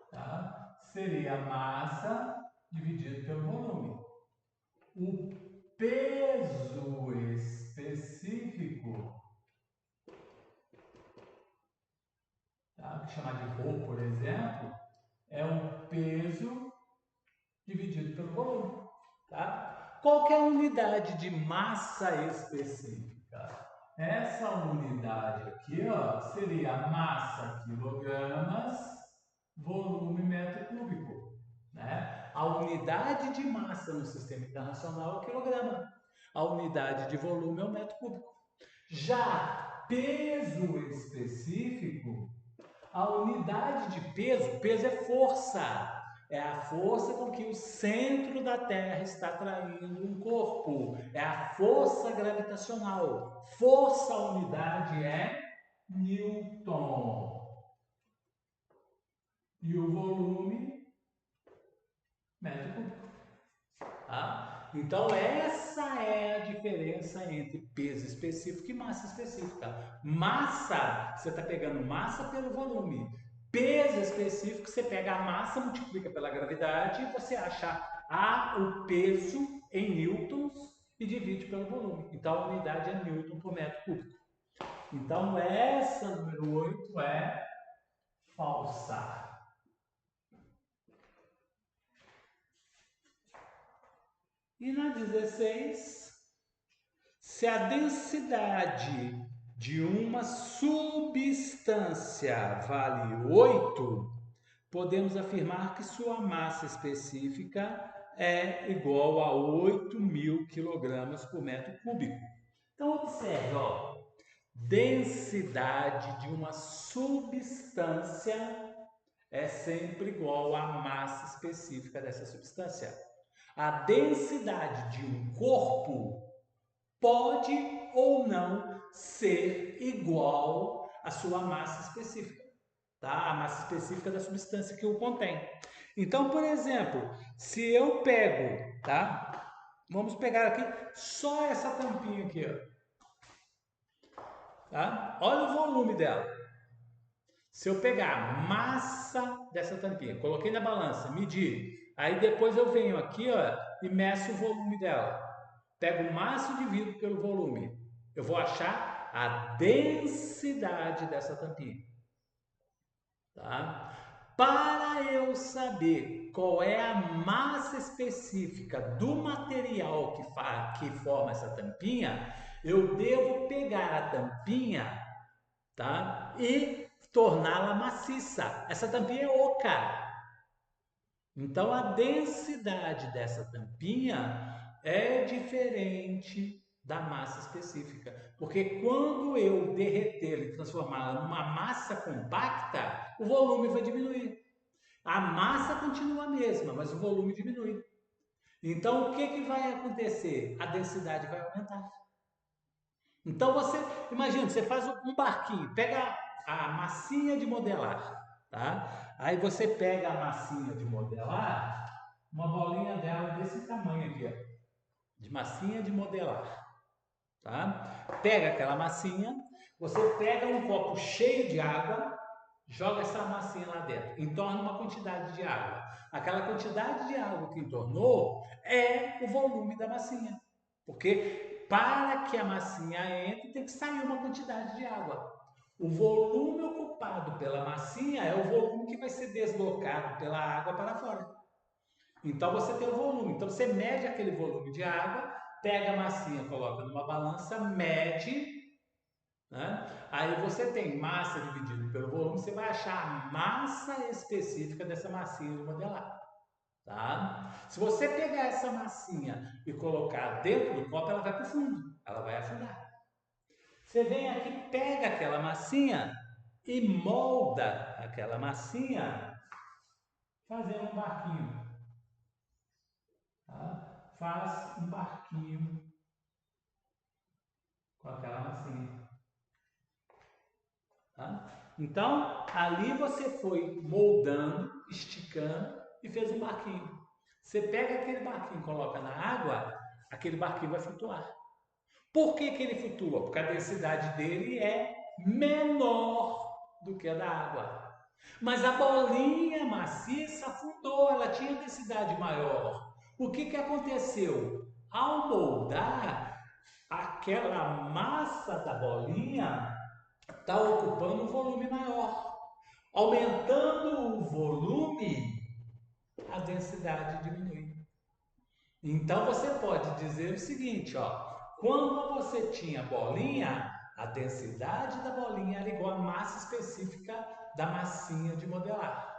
tá? Seria a massa dividido pelo volume. O peso específico, tá? Que chamar de ρ, por exemplo, é um peso dividido pelo volume. Tá? Qual que é a unidade de massa específica? Essa unidade aqui, ó, seria massa quilogramas, volume metro cúbico. Né? A unidade de massa no sistema internacional é o quilograma. A unidade de volume é o metro cúbico. Já peso específico, a unidade de peso, peso é força. É a força com que o centro da Terra está atraindo um corpo. É a força gravitacional. Força, a unidade é Newton. E o volume, metro cúbico. Tá? Então, essa é a diferença entre peso específico e massa específica. Massa, você está pegando massa pelo volume. Peso específico, você pega a massa, multiplica pela gravidade e você acha o peso em newtons e divide pelo volume. Então, a unidade é newton por metro cúbico. Então, essa número 8 é falsa. E na 16, se a densidade de uma substância vale 8, podemos afirmar que sua massa específica é igual a 8.000 kg por metro cúbico. Então, observe, ó, densidade de uma substância é sempre igual à massa específica dessa substância. A densidade de um corpo pode ou não ser igual à sua massa específica, tá? A massa específica da substância que o contém. Então, por exemplo, se eu pego, tá? Vamos pegar aqui só essa tampinha aqui, ó. Tá? Olha o volume dela. Se eu pegar a massa dessa tampinha, coloquei na balança, medir, aí depois eu venho aqui, ó, e meço o volume dela. Pego massa e divido pelo volume. Eu vou achar a densidade dessa tampinha. Tá? Para eu saber qual é a massa específica do material que forma essa tampinha, eu devo pegar a tampinha, tá? E torná-la maciça. Essa tampinha é oca. Então a densidade dessa tampinha é diferente da massa específica, porque quando eu derretê-la e transformá-la numa massa compacta, o volume vai diminuir. A massa continua a mesma, mas o volume diminui. Então o que vai acontecer? A densidade vai aumentar. Então você, imagina, você faz um barquinho, pega a massinha de modelar, tá? Aí você pega a massinha de modelar, uma bolinha dela desse tamanho aqui, ó, de massinha de modelar, tá? Pega aquela massinha, Você pega um copo cheio de água, joga essa massinha lá dentro, entorna uma quantidade de água. Aquela quantidade de água que entornou é o volume da massinha. Porque para que a massinha entre, tem que sair uma quantidade de água. O volume ocupado pela massinha é o volume que vai ser deslocado pela água para fora. Então você tem o volume. Então você mede aquele volume de água, pega a massinha, coloca numa balança, mede, né? Aí você tem massa dividido pelo volume, você vai achar a massa específica dessa massinha de modelar. Tá? Se você pegar essa massinha e colocar dentro do copo, ela vai para o fundo, ela vai afundar. Você vem aqui, pega aquela massinha e molda aquela massinha fazendo um barquinho. Tá? Faz um barquinho com aquela massinha. Tá? Então, ali você foi moldando, esticando e fez um barquinho. Você pega aquele barquinho e coloca na água, aquele barquinho vai flutuar. Por que que ele flutua? Porque a densidade dele é menor do que a da água. Mas a bolinha maciça afundou, ela tinha densidade maior. O que que aconteceu? Ao moldar, aquela massa da bolinha está ocupando um volume maior. Aumentando o volume, a densidade diminui. Então você pode dizer o seguinte, ó, quando você tinha bolinha, a densidade da bolinha era igual à massa específica da massinha de modelar.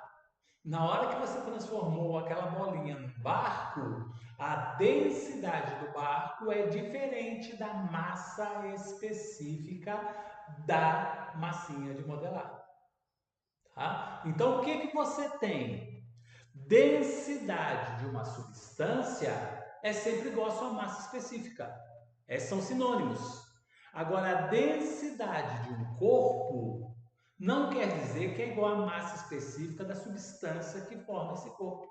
Na hora que você transformou aquela bolinha num barco, a densidade do barco é diferente da massa específica da massinha de modelar. Tá? Então o que que você tem? Densidade de uma substância é sempre igual à sua massa específica. Esses são sinônimos. Agora, a densidade de um corpo não quer dizer que é igual à massa específica da substância que forma esse corpo.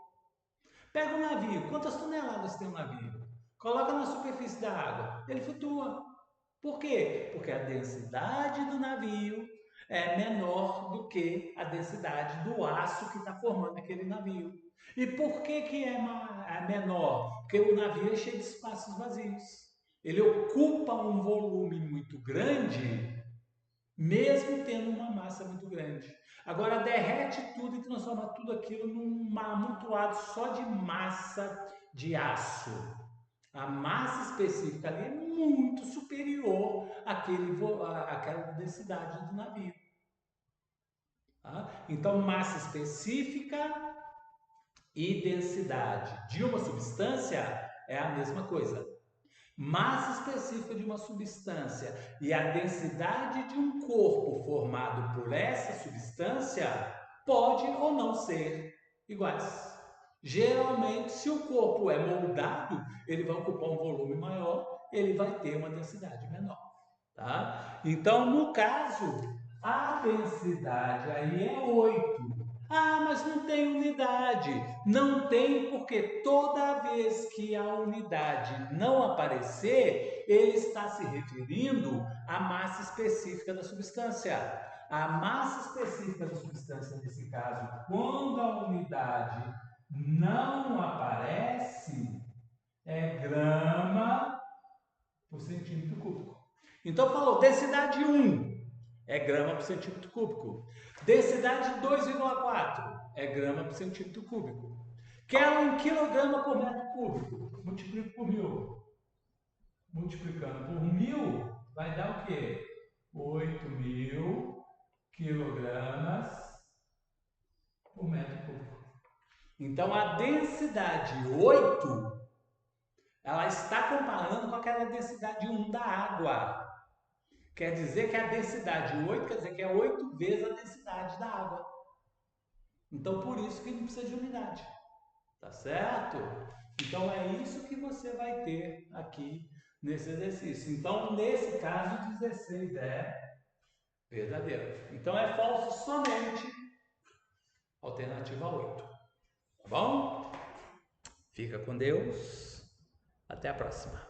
Pega um navio. Quantas toneladas tem um navio? Coloca na superfície da água. Ele flutua. Por quê? Porque a densidade do navio é menor do que a densidade do aço que está formando aquele navio. E por que que é menor? Porque o navio é cheio de espaços vazios. Ele ocupa um volume muito grande, mesmo tendo uma massa muito grande. Agora derrete tudo e transforma tudo aquilo num amontoado só de massa de aço. A massa específica ali é muito superior àquela densidade do navio. Tá? Então, massa específica e densidade de uma substância é a mesma coisa. Massa específica de uma substância e a densidade de um corpo formado por essa substância pode ou não ser iguais. Geralmente, se o corpo é moldado, ele vai ocupar um volume maior, ele vai ter uma densidade menor. Tá? Então, no caso, a densidade aí é 8. Ah, mas não tem unidade. Não tem porque toda vez que a unidade não aparecer, ele está se referindo à massa específica da substância. A massa específica da substância, nesse caso, quando a unidade não aparece, é grama por centímetro cúbico. Então falou, densidade 1 é grama por centímetro cúbico. Densidade 2,4 é grama por centímetro cúbico. Quero em quilograma por metro cúbico. Multiplico por 1000. Multiplicando por 1000 vai dar o quê? 8.000 quilogramas por metro cúbico. Então a densidade 8, ela está comparando com aquela densidade 1 da água. Quer dizer que a densidade 8 quer dizer que é 8 vezes a densidade da água. Então, por isso que não precisa de unidade. Tá certo? Então, é isso que você vai ter aqui nesse exercício. Então, nesse caso, 16 é verdadeiro. Então, é falso somente alternativa 8. Tá bom? Fica com Deus. Até a próxima.